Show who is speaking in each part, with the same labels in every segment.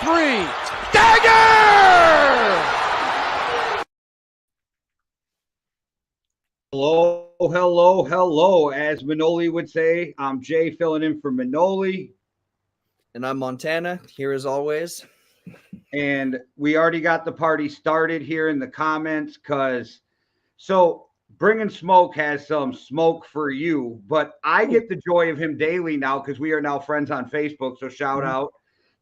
Speaker 1: three. Dagger!
Speaker 2: Hello, hello, hello. As Manoli would say, I'm Jay filling in for Manoli.
Speaker 3: And I'm Montana, here as always.
Speaker 2: And we already got the party started here in the comments so Bringing Smoke has some smoke for you, but I get the joy of him daily now because we are now friends on Facebook. So shout out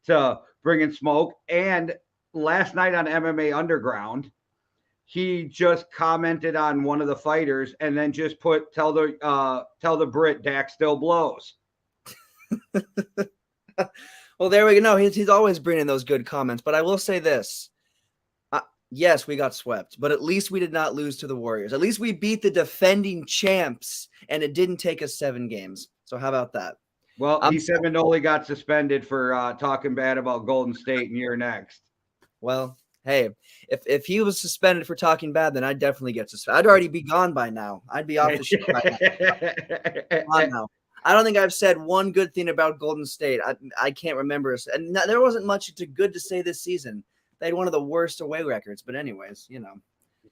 Speaker 2: to Bringing Smoke. And last night on MMA Underground, he just commented on one of the fighters and then just put tell the Brit Dak still blows.
Speaker 3: Well, there we go. No, he's always bringing those good comments. But I will say this. Yes, we got swept, but at least we did not lose to the Warriors. At least we beat the defending champs, and it didn't take us 7 games. So how about that?
Speaker 2: Well, he said Manoli got suspended for talking bad about Golden State, and you're next.
Speaker 3: Well, hey, if he was suspended for talking bad, then I'd definitely get suspended. I'd already be gone by now. I'd be off the show by now. I don't think I've said one good thing about Golden State. I can't remember. And there wasn't much good to say this season. They had one of the worst away records. But anyways, you know.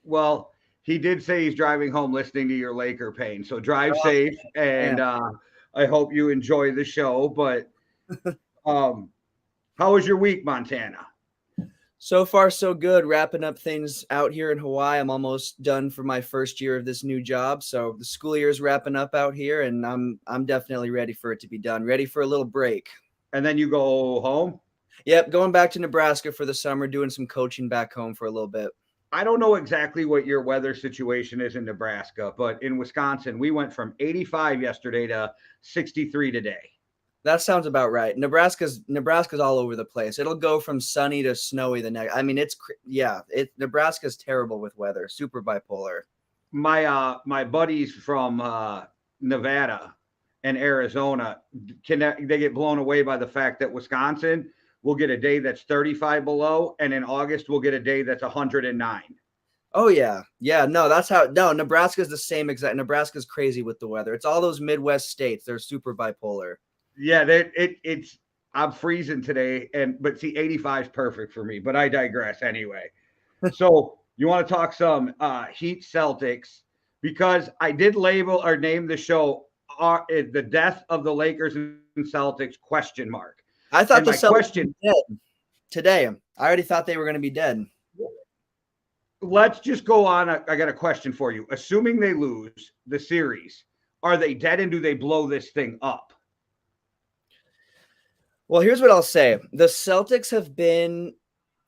Speaker 2: Well, he did say he's driving home listening to your Laker pain. So drive safe. And I hope you enjoy the show. But how was your week, Montana?
Speaker 3: So far, so good. Wrapping up things out here in Hawaii. I'm almost done for my first year of this new job. So the school year is wrapping up out here, and I'm definitely ready for it to be done. Ready for a little break.
Speaker 2: And then you go home?
Speaker 3: Yep, going back to Nebraska for the summer, doing some coaching back home for a little bit.
Speaker 2: I don't know exactly what your weather situation is in Nebraska, but in Wisconsin, we went from 85 yesterday to 63 today.
Speaker 3: That sounds about right. Nebraska's all over the place. It'll go from sunny to snowy the next. I mean, Nebraska's terrible with weather. Super bipolar.
Speaker 2: My buddies from Nevada and Arizona they get blown away by the fact that Wisconsin will get a day that's 35 below, and in August we'll get a day that's 109.
Speaker 3: Oh yeah. No, Nebraska's the same exact. Nebraska's crazy with the weather. It's all those Midwest states. They're super bipolar.
Speaker 2: Yeah, I'm freezing today, but see, 85 is perfect for me, but I digress anyway. So you want to talk some Heat Celtics, because I did label or name the show the death of the Lakers and Celtics ?
Speaker 3: I thought the Celtics were dead today. I already thought they were going to be dead.
Speaker 2: Let's just go on. I got a question for you. Assuming they lose the series, are they dead, and do they blow this thing up?
Speaker 3: Well, here's what I'll say. The Celtics have been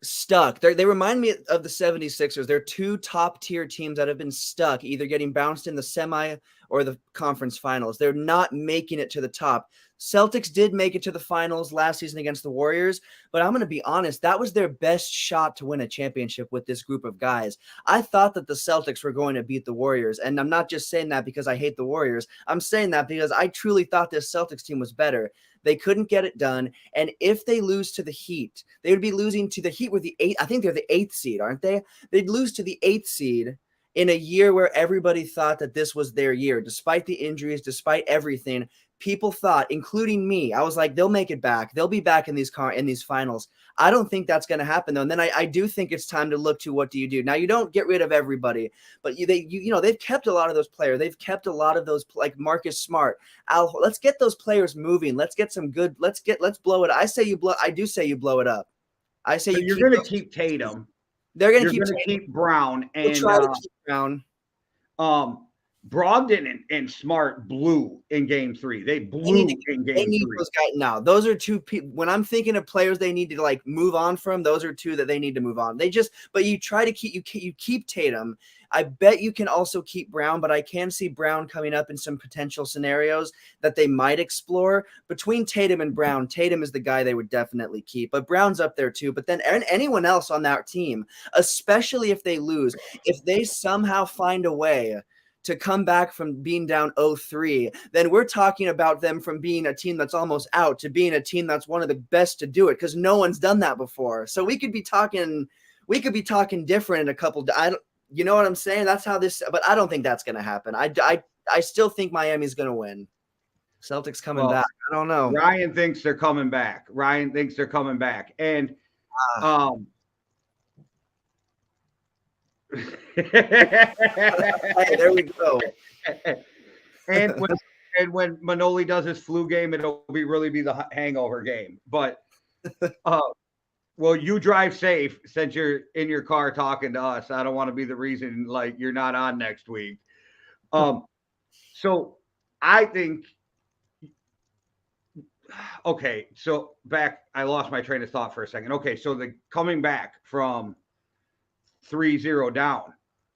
Speaker 3: stuck. They remind me of the 76ers. They're 2 top-tier teams that have been stuck, either getting bounced in the semi or the conference finals. They're not making it to the top. Celtics did make it to the finals last season against the Warriors, but I'm going to be honest, that was their best shot to win a championship with this group of guys. I thought that the Celtics were going to beat the Warriors, and I'm not just saying that because I hate the Warriors. I'm saying that because I truly thought this Celtics team was better. They couldn't get it done, and if they lose to the Heat, they would be losing to the Heat with the 8th. I think they're the 8th seed, aren't they? They'd lose to the 8th seed in a year where everybody thought that this was their year, despite the injuries, despite everything. People thought, including me, I was like, they'll make it back. They'll be back in these finals. I don't think that's going to happen, though. And then I do think it's time to look to what do you do. Now, you don't get rid of everybody, but they've kept a lot of those players. They've kept a lot of those, like Marcus Smart. Let's get those players moving. Let's get some good. Let's blow it. I do say you blow it up. I say
Speaker 2: you're going to keep Tatum.
Speaker 3: They're going
Speaker 2: to keep Brown, and
Speaker 3: try to keep Brown.
Speaker 2: Brogdon and Smart blew in Game 3. They blew in Game 3.
Speaker 3: Those guys now. Those are 2 people. When I'm thinking of players they need to move on from, those are 2 that they need to move on. But you try to keep Tatum. I bet you can also keep Brown, but I can see Brown coming up in some potential scenarios that they might explore. Between Tatum and Brown, Tatum is the guy they would definitely keep, but Brown's up there too. But then anyone else on that team, especially if they lose, if they somehow find a way to come back from being down 0-3, then we're talking about them from being a team that's almost out to being a team that's one of the best to do it, because no one's done that before. So we could be talking different in a couple. You know what I'm saying? That's how this. But I don't think that's going to happen. I still think Miami's going to win. Celtics coming back. I don't know.
Speaker 2: Ryan thinks they're coming back. And Um,
Speaker 3: Hey, there we go.
Speaker 2: and when Manoli does his flu game, it'll really be the hangover game. But uh, well, you drive safe since you're in your car talking to us. I don't want to be the reason like you're not on next week. So I think okay, so back I lost my train of thought for a second. Okay, so the coming back from 3-0 down.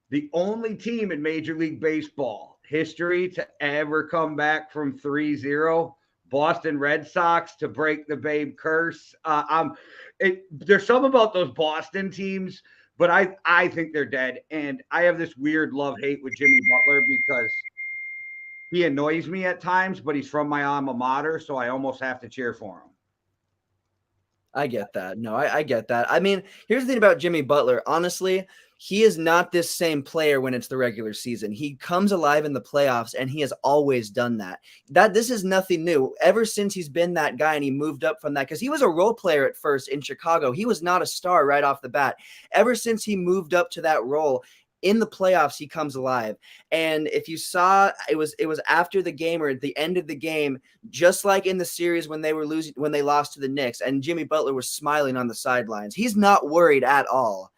Speaker 2: The only team in Major League Baseball history to ever come back from 3-0, Boston Red Sox to break the Babe curse. There's some about those Boston teams, but I think they're dead. And I have this weird love hate with Jimmy Butler because he annoys me at times, but he's from my alma mater, so I almost have to cheer for him.
Speaker 3: I get that. No, I get that. I mean, here's the thing about Jimmy Butler. Honestly, he is not this same player when it's the regular season. He comes alive in the playoffs, and he has always done that. This is nothing new. Ever since he's been that guy and he moved up from that, because he was a role player at first in Chicago. He was not a star right off the bat. Ever since he moved up to that role, in the playoffs, he comes alive. And if you saw, it was after the game or at the end of the game, just like in the series when they lost to the Knicks, and Jimmy Butler was smiling on the sidelines. He's not worried at all.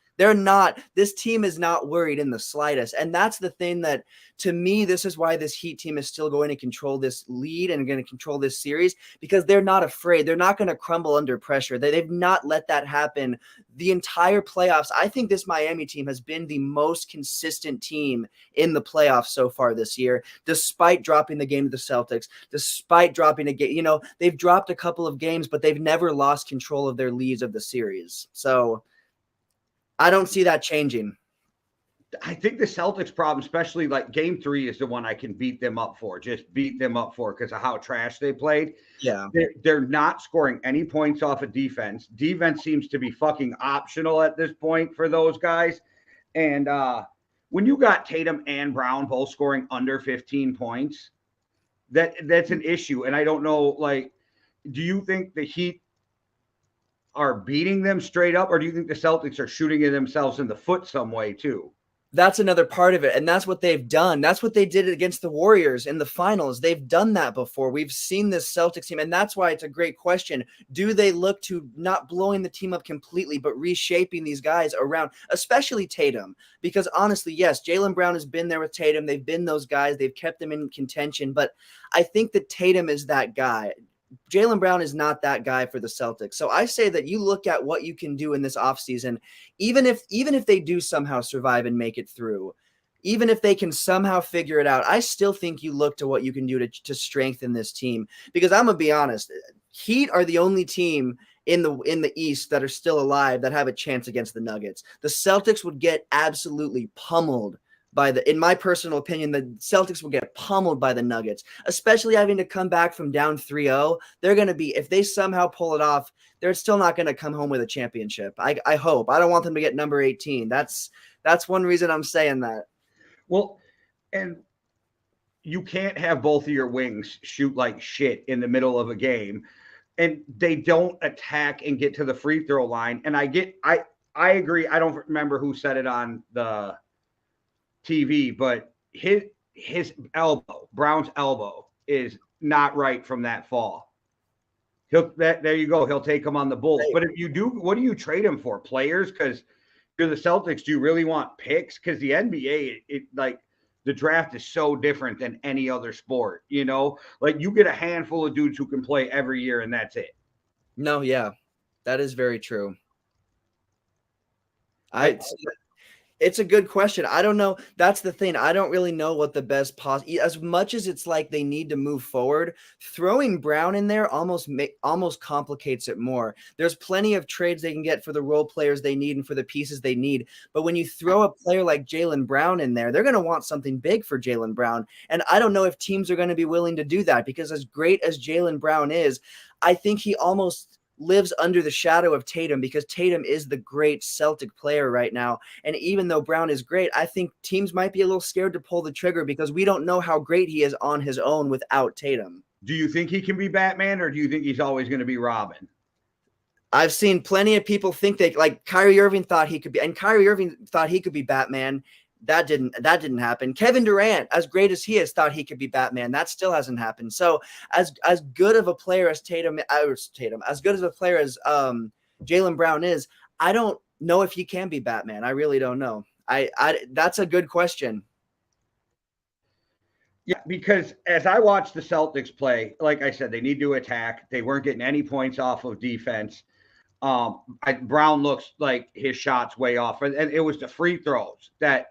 Speaker 3: This team is not worried in the slightest. And that's the thing that, to me, this is why this Heat team is still going to control this lead and going to control this series, because they're not afraid. They're not going to crumble under pressure. They've not let that happen the entire playoffs. I think this Miami team has been the most consistent team in the playoffs so far this year, despite dropping the game to the Celtics, despite dropping a game. They've dropped a couple of games, but they've never lost control of their leads of the series. So I don't see that changing.
Speaker 2: I think the Celtics problem, especially like game 3, is the one I can beat them up for. Just beat them up for because of how trash they played.
Speaker 3: Yeah.
Speaker 2: They're not scoring any points off of defense. Defense seems to be fucking optional at this point for those guys. And when you got Tatum and Brown both scoring under 15 points, that's an issue. And I don't know, like, do you think the Heat are beating them straight up, or do you think the Celtics are shooting themselves in the foot some way too?
Speaker 3: That's another part of it. And that's what they've done. That's what they did against the Warriors in the finals. They've done that before. We've seen this Celtics team. And that's why it's a great question. Do they look to not blowing the team up completely, but reshaping these guys around, especially Tatum? Because honestly, yes, Jaylen Brown has been there with Tatum. They've been those guys. They've kept them in contention. But I think that Tatum is that guy. Jaylen Brown is not that guy for the Celtics. So I say that you look at what you can do in this offseason, even if they do somehow survive and make it through, even if they can somehow figure it out, I still think you look to what you can do to strengthen this team. Because I'm going to be honest, Heat are the only team in the East that are still alive that have a chance against the Nuggets. The Celtics would get absolutely pummeled in my personal opinion, the Celtics will get pummeled by the Nuggets, especially having to come back from down 3-0. They're going to be, if they somehow pull it off, they're still not going to come home with a championship. I hope. I don't want them to get number 18. That's one reason I'm saying that.
Speaker 2: Well, and you can't have both of your wings shoot like shit in the middle of a game, and they don't attack and get to the free throw line. And I agree. I don't remember who said it on the TV, but his elbow, Brown's elbow, is not right from that fall. There you go. He'll take him on the Bulls. But if you do, what do you trade him for? Players? Because you're the Celtics. Do you really want picks? Because the NBA, like the draft is so different than any other sport. Like you get a handful of dudes who can play every year, and that's it.
Speaker 3: No, yeah, that is very true. It's a good question. I don't know. That's the thing. I don't really know what the best as much as it's like they need to move forward, throwing Brown in there almost complicates it more. There's plenty of trades they can get for the role players they need and for the pieces they need. But when you throw a player like Jaylen Brown in there, they're going to want something big for Jaylen Brown. And I don't know if teams are going to be willing to do that, because as great as Jaylen Brown is, I think he almost lives under the shadow of Tatum, because Tatum is the great Celtic player right now. And even though Brown is great, I think teams might be a little scared to pull the trigger because we don't know how great he is on his own without Tatum.
Speaker 2: Do you think he can be Batman, or do you think he's always going to be Robin?
Speaker 3: I've seen plenty of people think they like Kyrie Irving thought he could be, and Kyrie Irving thought he could be Batman. That didn't happen. Kevin Durant, as great as he is, thought he could be Batman. That still hasn't happened. So as good of a player as Tatum, as good as a player as Jaylen Brown is, I don't know if he can be Batman. I really don't know. I that's a good question.
Speaker 2: Yeah, because as I watched the Celtics play, like I said, they need to attack. They weren't getting any points off of defense. Brown looks like his shots way off, and it was the free throws that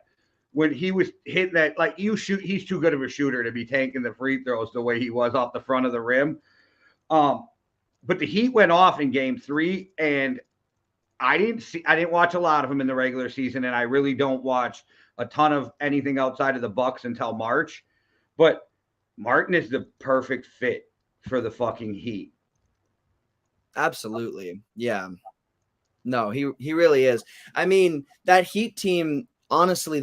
Speaker 2: when he was hitting that, like he's too good of a shooter to be tanking the free throws the way he was off the front of the rim. But the Heat went off in Game 3, and I didn't watch a lot of them in the regular season, and I really don't watch a ton of anything outside of the Bucks until March. But Martin is the perfect fit for the fucking Heat.
Speaker 3: Absolutely. Yeah. No, he really is. I mean, that Heat team, honestly,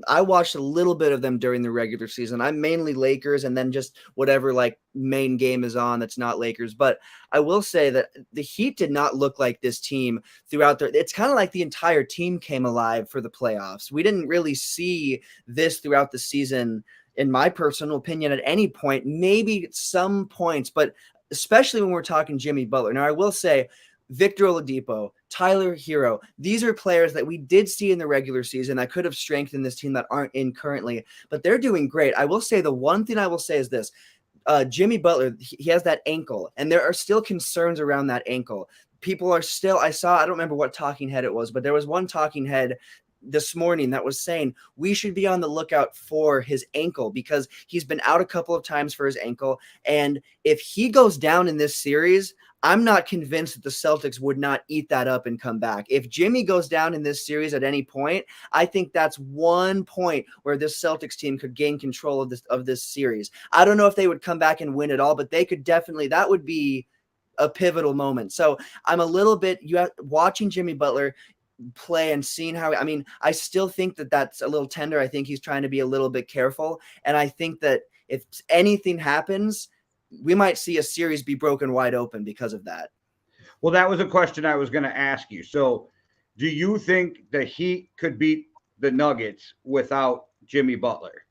Speaker 3: I watched a little bit of them during the regular season. I'm mainly Lakers and then just whatever like main game is on that's not Lakers. But I will say that the Heat did not look like this team throughout it's kind of like the entire team came alive for the playoffs. We didn't really see this throughout the season, in my personal opinion, at any point, maybe some points, but especially when we're talking Jimmy Butler. Now, I will say Victor Oladipo, Tyler Hero, these are players that we did see in the regular season that could have strengthened this team that aren't in currently, but they're doing great. I will say the one thing I will say is this. Jimmy Butler, he has that ankle, and there are still concerns around that ankle. People are still, I don't remember what talking head it was, but there was one talking head this morning that was saying we should be on the lookout for his ankle because he's been out a couple of times for his ankle. And if he goes down in this series, I'm not convinced that the Celtics would not eat that up and come back. If Jimmy goes down in this series at any point, I think that's one point where this Celtics team could gain control of this series. I don't know if they would come back and win it all, but they could definitely, that would be a pivotal moment. So I'm a little bit, watching Jimmy Butler play and seeing how, I mean, I still think that that's a little tender. I think he's trying to be a little bit careful. And I think that if anything happens, we might see a series be broken wide open because of that.
Speaker 2: Well, that was a question I was going to ask you. So do you think the Heat could beat the Nuggets without Jimmy Butler?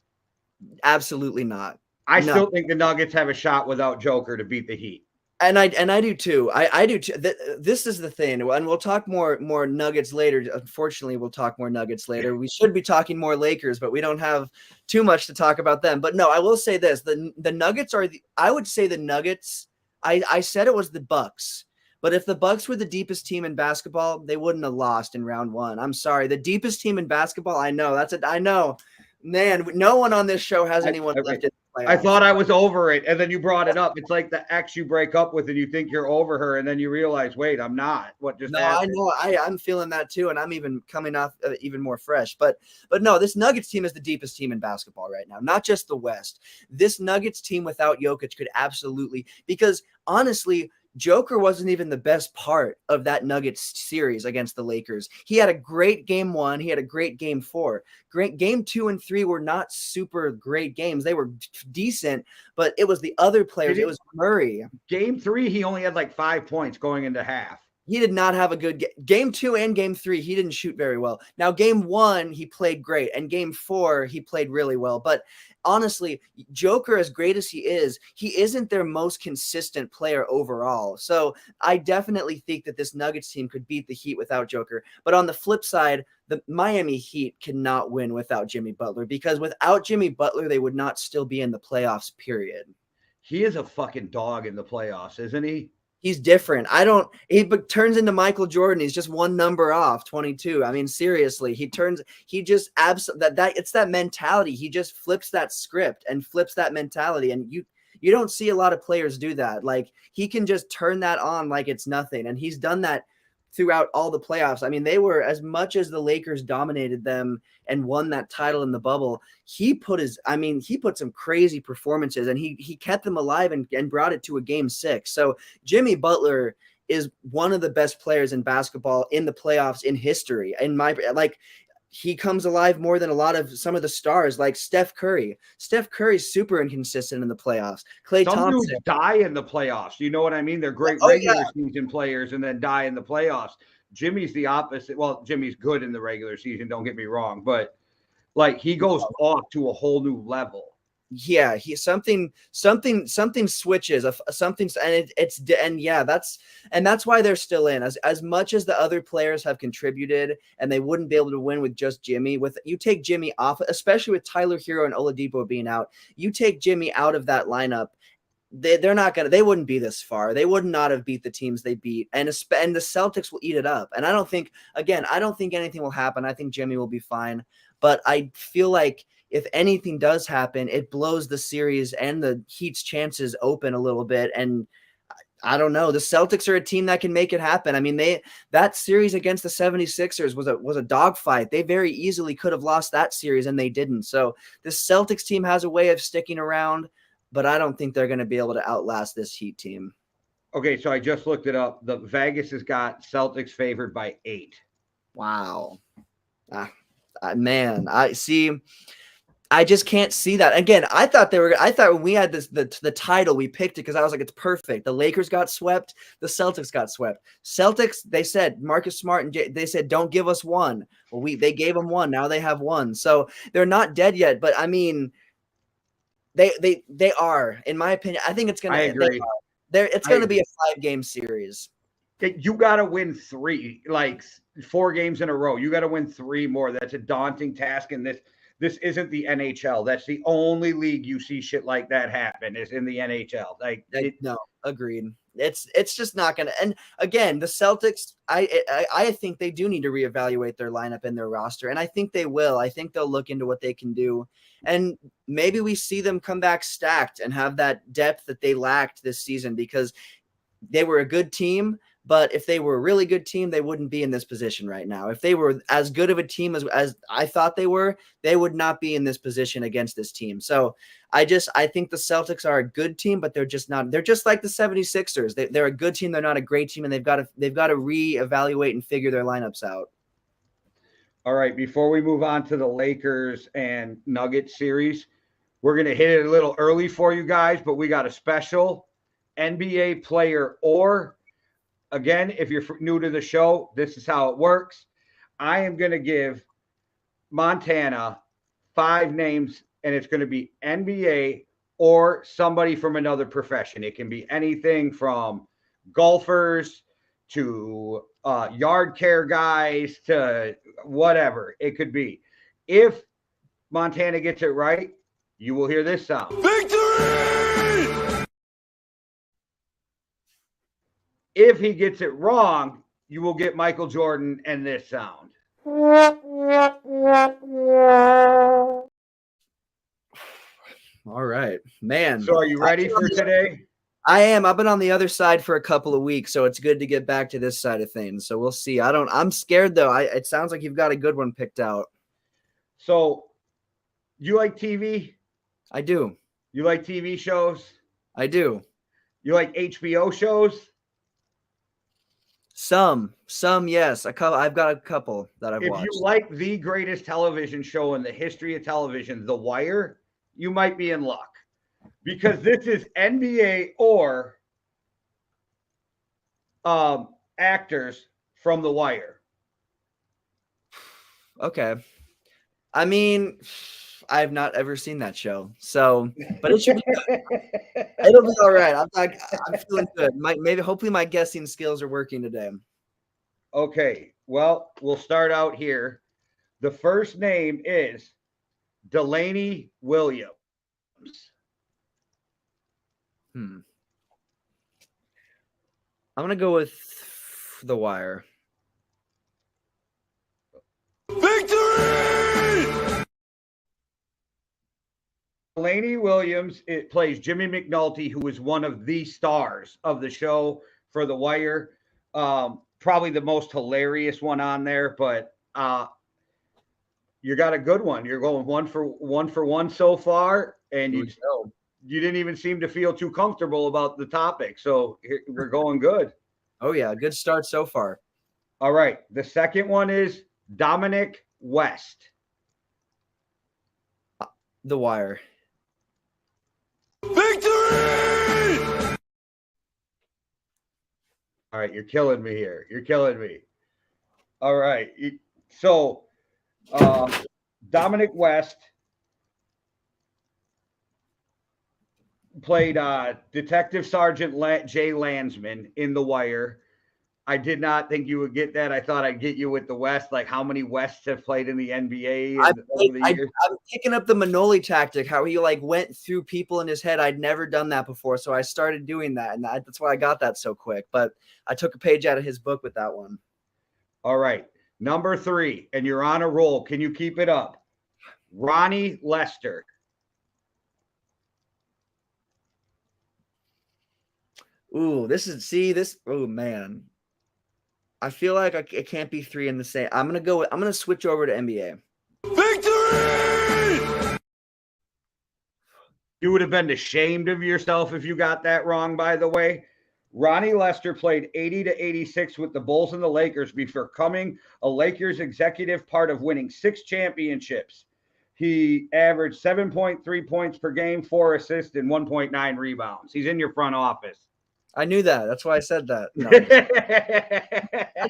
Speaker 3: Absolutely not.
Speaker 2: I still think the Nuggets have a shot without Joker to beat the Heat.
Speaker 3: And I do too. I do too. This is the thing, and we'll talk more Nuggets later. Unfortunately, we'll talk more Nuggets later. We should be talking more Lakers, but we don't have too much to talk about them. But no, I will say this: the Nuggets are I would say the Nuggets. I said it was the Bucks, but if the Bucks were the deepest team in basketball, they wouldn't have lost in round one. I'm sorry, the deepest team in basketball. I know I know, man. No one on this show has anyone left in.
Speaker 2: I thought I was over it, and then you brought it up. It's like the ex you break up with, and you think you're over her, and then you realize, wait, I'm not. What just happened?
Speaker 3: I know. I'm feeling that too, and I'm even coming off even more fresh. But no, this Nuggets team is the deepest team in basketball right now, not just the West. This Nuggets team without Jokic could absolutely, because honestly, Joker wasn't even the best part of that Nuggets series against the Lakers. He had a great game 1. He had a great game 4. Great game 2 and 3 were not super great games. They were decent, but it was the other players. It was Murray.
Speaker 2: Game 3, he only had like 5 points going into half.
Speaker 3: He did not have a good game 2 and game 3. He didn't shoot very well. Now, game 1, he played great. And game 4, he played really well. But honestly, Joker, as great as he isn't their most consistent player overall. So I definitely think that this Nuggets team could beat the Heat without Joker. But on the flip side, the Miami Heat cannot win without Jimmy Butler, because without Jimmy Butler, they would not still be in the playoffs, period.
Speaker 2: He is a fucking dog in the playoffs, isn't he?
Speaker 3: He's different. He turns into Michael Jordan. He's just one number off, 22. I mean, seriously, it's that mentality. He just flips that script and flips that mentality. And you don't see a lot of players do that. Like, he can just turn that on like it's nothing. And he's done that throughout all the playoffs. I mean, they were, as much as the Lakers dominated them and won that title in the bubble, he put some crazy performances, and he kept them alive and brought it to a game 6. So Jimmy Butler is one of the best players in basketball in the playoffs in history. he comes alive more than a lot of some of the stars like Steph Curry. Steph Curry's super inconsistent in the playoffs. Klay
Speaker 2: Some
Speaker 3: Thompson.
Speaker 2: dudes die in the playoffs. You know what I mean? They're great
Speaker 3: Oh,
Speaker 2: regular
Speaker 3: yeah.
Speaker 2: season players and then die in the playoffs. Jimmy's the opposite. Well, Jimmy's good in the regular season, don't get me wrong, but like he goes off to a whole new level.
Speaker 3: Yeah, he something switches something, and that's why they're still in. As much as the other players have contributed, and they wouldn't be able to win with just Jimmy. With you take Jimmy off, especially with Tyler Hero and Oladipo being out, you take Jimmy out of that lineup. They wouldn't be this far. They would not have beat the teams they beat, and the Celtics will eat it up. And I don't think anything will happen. I think Jimmy will be fine, but I feel like if anything does happen, it blows the series and the Heat's chances open a little bit. And I don't know. The Celtics are a team that can make it happen. I mean, that series against the 76ers was a dogfight. They very easily could have lost that series, and they didn't. So the Celtics team has a way of sticking around, but I don't think they're going to be able to outlast this Heat team.
Speaker 2: Okay, so I just looked it up. The Vegas has got Celtics favored by 8.
Speaker 3: Wow. Man, I see. I just can't see that. Again, I thought when we had the title, we picked it because I was like, it's perfect. The Lakers got swept. The Celtics got swept. Celtics, they said, Marcus Smart, and they said, don't give us one. Well, they gave them one. Now they have one. So they're not dead yet. But I mean, they are, in my opinion. I think it's going to.
Speaker 2: I agree.
Speaker 3: It's going to be a 5-game series.
Speaker 2: You got to win 3, like 4 games in a row. You got to win 3 more. That's a daunting task in this isn't the NHL. That's the only league you see shit like that happen is in the NHL.
Speaker 3: No, agreed. It's just not going to. And again, the Celtics, I think they do need to reevaluate their lineup and their roster, and I think they will. I think they'll look into what they can do, and maybe we see them come back stacked and have that depth that they lacked this season because they were a good team. But if they were a really good team, they wouldn't be in this position right now. If they were as good of a team as I thought they were, they would not be in this position against this team. So I think the Celtics are a good team, but they're just not. They're just like the 76ers. They're a good team. They're not a great team, and they've got to reevaluate and figure their lineups out.
Speaker 2: All right, before we move on to the Lakers and Nuggets series, we're going to hit it a little early for you guys, but we got a special NBA player or again, if you're new to the show, this is how it works. I am going to give Montana 5 names, and it's going to be NBA or somebody from another profession. It can be anything from golfers to yard care guys to whatever it could be. If Montana gets it right, you will hear this sound. Victory! If he gets it wrong, you will get Michael Jordan and this sound.
Speaker 3: All right, man.
Speaker 2: So are you ready for today?
Speaker 3: I am. I've been on the other side for a couple of weeks, so it's good to get back to this side of things. So we'll see. I'm scared though. It sounds like you've got a good one picked out.
Speaker 2: So you like TV?
Speaker 3: I do.
Speaker 2: You like TV shows?
Speaker 3: I do.
Speaker 2: You like HBO shows?
Speaker 3: Some, yes. I've got a couple that I've watched.
Speaker 2: If you like the greatest television show in the history of television, The Wire, you might be in luck because this is NBA or actors from The Wire.
Speaker 3: Okay. I mean, I've not ever seen that show, so but it should be. It'll be all right. I'm feeling good. Hopefully, my guessing skills are working today.
Speaker 2: Okay, well, we'll start out here. The first name is Delaney Williams.
Speaker 3: I'm gonna go with The Wire.
Speaker 2: Victory! Delaney Williams, it plays Jimmy McNulty, who is one of the stars of the show for The Wire. Probably the most hilarious one on there, but you got a good one. You're going one for one so far, and you didn't even seem to feel too comfortable about the topic. So we're going good.
Speaker 3: Oh yeah, good start so far.
Speaker 2: All right. The second one is Dominic West.
Speaker 3: The Wire.
Speaker 1: Victory!
Speaker 2: All right, you're killing me here. You're killing me. All right. So, Dominic West played Detective Sergeant Jay Landsman in The Wire. I did not think you would get that. I thought I'd get you with the West, like how many Wests have played in the NBA over the years.
Speaker 3: I'm picking up the Manoli tactic, how he like went through people in his head. I'd never done that before, so I started doing that, and that's why I got that so quick. But I took a page out of his book with that one.
Speaker 2: All right. Number 3, and you're on a roll. Can you keep it up? Ronnie Lester.
Speaker 3: Ooh, oh man. I feel like it can't be 3 in the same. I'm gonna switch over to NBA.
Speaker 1: Victory!
Speaker 2: You would have been ashamed of yourself if you got that wrong, by the way. Ronnie Lester played 80 to 86 with the Bulls and the Lakers before becoming a Lakers executive, part of winning 6 championships. He averaged 7.3 points per game, 4 assists, and 1.9 rebounds. He's in your front office.
Speaker 3: I knew that. That's why I said that. No. I did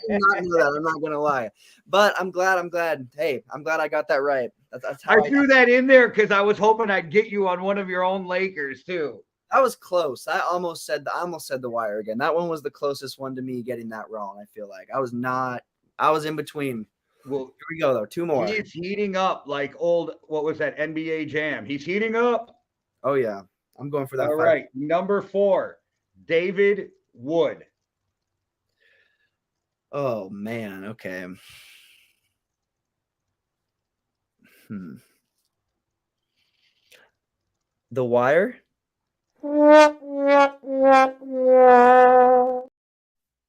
Speaker 3: not know that. I'm not gonna lie, but I'm glad. Hey, I'm glad I got that right. That's how
Speaker 2: I threw that in there because I was hoping I'd get you on one of your own Lakers too.
Speaker 3: That was close. I almost said the Wire again. That one was the closest one to me getting that wrong. I feel like I was in between.
Speaker 2: Well,
Speaker 3: here we go though. 2 more.
Speaker 2: He's heating up like old. What was that NBA Jam? He's heating up.
Speaker 3: Oh yeah, I'm going for that.
Speaker 2: All right, number 4. David Wood.
Speaker 3: Oh man, okay. The Wire?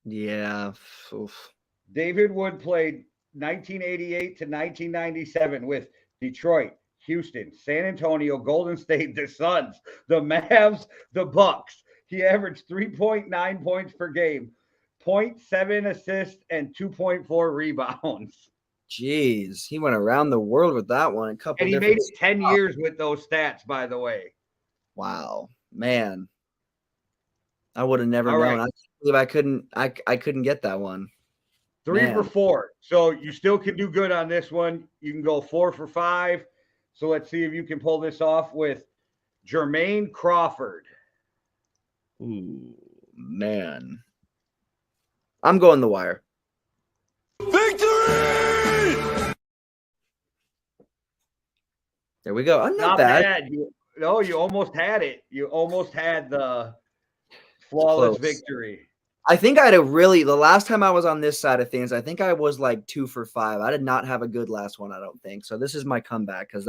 Speaker 3: Yeah. Oof.
Speaker 2: David Wood played 1988 to 1997 with Detroit, Houston, San Antonio, Golden State, the Suns, the Mavs, the Bucks. He averaged 3.9 points per game, 0.7 assists, and 2.4 rebounds.
Speaker 3: Jeez, he went around the world with that one.
Speaker 2: And he made it 10 years with those stats, by the way.
Speaker 3: Wow, man. I would have never known. Right. I can't believe I couldn't get that one.
Speaker 2: 3 for 4. So you still can do good on this one. You can go 4 for 5. So let's see if you can pull this off with Jermaine Crawford.
Speaker 3: Ooh, man. I'm going the Wire.
Speaker 1: Victory!
Speaker 3: There we go. Not bad.
Speaker 2: You almost had it. You almost had the flawless victory.
Speaker 3: I think the last time I was on this side of things, I think I was like 2 for 5. I did not have a good last one, I don't think. So this is my comeback because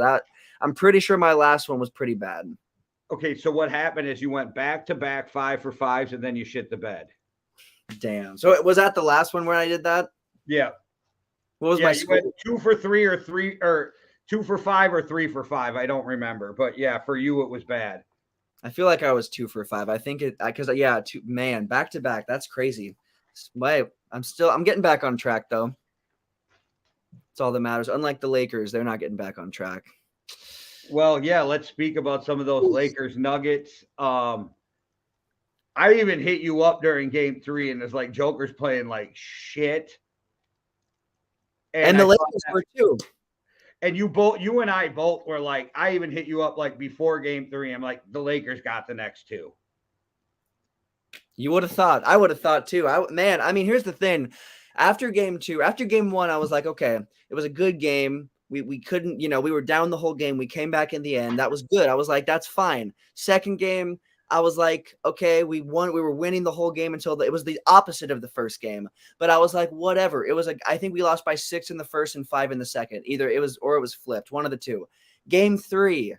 Speaker 3: I'm pretty sure my last one was pretty bad.
Speaker 2: Okay, so what happened is you went back to back 5 for 5s and then you shit the bed.
Speaker 3: Damn. So was that the last one where I did that?
Speaker 2: Yeah.
Speaker 3: What was my score?
Speaker 2: You went 2 for 3 or 2 for 5 or 3 for 5. I don't remember, but yeah, for you it was bad.
Speaker 3: I feel like I was 2 for 5. I think back to back. That's crazy. I'm getting back on track though. That's all that matters. Unlike the Lakers, they're not getting back on track.
Speaker 2: Well, yeah, let's speak about some of those Lakers Nuggets. I even hit you up during game 3 and it's like Joker's playing like shit.
Speaker 3: And the Lakers were too.
Speaker 2: And you and I both were like, I even hit you up like before game 3. I'm like, the Lakers got the next 2.
Speaker 3: You would have thought. I would have thought too. Here's the thing. After game 1, I was like, okay, it was a good game. We couldn't, we were down the whole game. We came back in the end. That was good. I was like, that's fine. Second game, I was like, okay, we won. We were winning the whole game until it was the opposite of the first game. But I was like, whatever. It was like, I think we lost by 6 in the first and 5 in the second. Either it was flipped, one of the two. Game 3,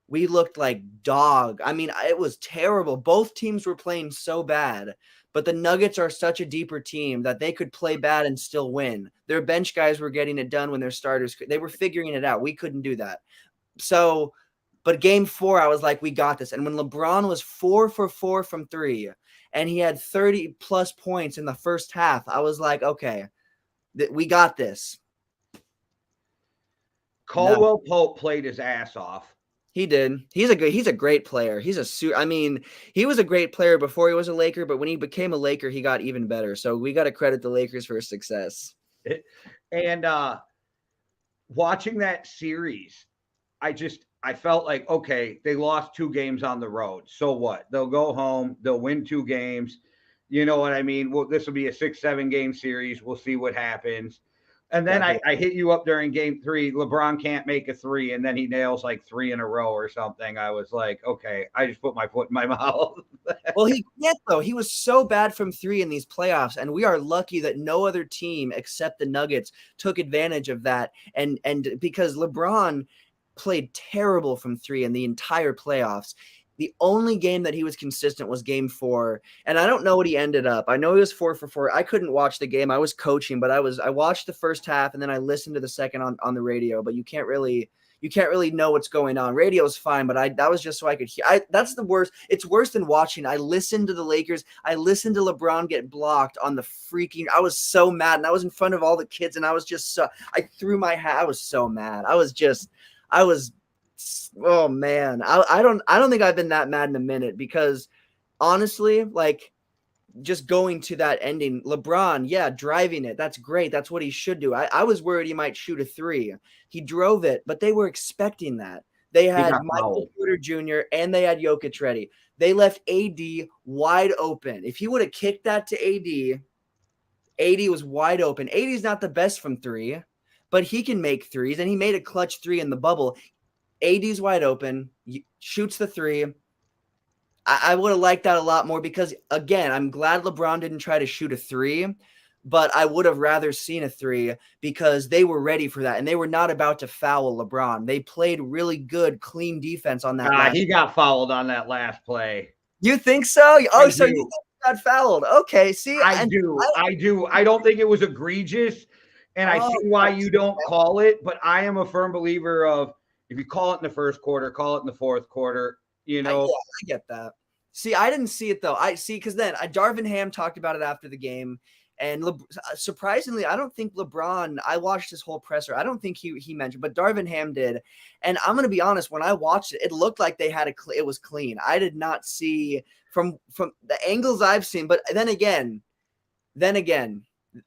Speaker 3: we looked like dog. It was terrible. Both teams were playing so bad. But the Nuggets are such a deeper team that they could play bad and still win. Their bench guys were getting it done when their starters – they were figuring it out. We couldn't do that. So – but game 4, I was like, we got this. And when LeBron was 4 for 4 from 3 and he had 30-plus points in the first half, I was like, okay, we got this. No.
Speaker 2: Caldwell Pope played his ass off.
Speaker 3: He did. He's a great player. I mean, he was a great player before he was a Laker, but when he became a Laker, he got even better. So we got to credit the Lakers for his success.
Speaker 2: And watching that series, I felt like, okay, they lost 2 games on the road. So what? They'll go home, they'll win 2 games. You know what I mean? Well, this will be a 6-7 game series. We'll see what happens. And then I hit you up during game 3. LeBron can't make a 3, and then he nails like 3 in a row or something. I was like, okay, I just put my foot in my mouth.
Speaker 3: Well, he was so bad from 3 in these playoffs, and we are lucky that no other team except the Nuggets took advantage of that. And because LeBron played terrible from 3 in the entire playoffs. The only game that he was consistent was game 4. And I don't know what he ended up. I know he was 4 for 4. I couldn't watch the game. I was coaching, but I watched the first half and then I listened to the second on the radio, but you can't really know what's going on. Radio is fine, but that was just so I could hear. That's the worst. It's worse than watching. I listened to the Lakers. I listened to LeBron get blocked on the freaking. I was so mad, and I was in front of all the kids, and I was just I threw my hat. I was so mad. Oh man, I don't think I've been that mad in a minute, because honestly, like, just going to that ending, LeBron, yeah, driving it, that's great, that's what he should do. I was worried he might shoot a 3. He drove it, but they were expecting that. They had Michael Porter Jr. and they had Jokic ready. They left AD wide open. If he would have kicked that to AD was wide open. AD's not the best from 3, but he can make threes, and he made a clutch 3 in the bubble. AD's wide open, shoots the 3. I would have liked that a lot more, because, again, I'm glad LeBron didn't try to shoot a 3, but I would have rather seen a 3, because they were ready for that, and they were not about to foul LeBron. They played really good, clean defense on that.
Speaker 2: He got fouled on that last play.
Speaker 3: You think so? Oh, so you got fouled. Okay, see?
Speaker 2: I do. I don't think it was egregious, and I see why you don't call it, but I am a firm believer of, if you call it in the first quarter, call it in the fourth quarter, you know.
Speaker 3: I get that. See, I didn't see it, though. Because then Darvin Ham talked about it after the game, and surprisingly, I don't think LeBron, I watched his whole presser, I don't think he mentioned, but Darvin Ham did, and I'm going to be honest, when I watched it, it looked like they had it was clean. I did not see, from the angles I've seen, but then again,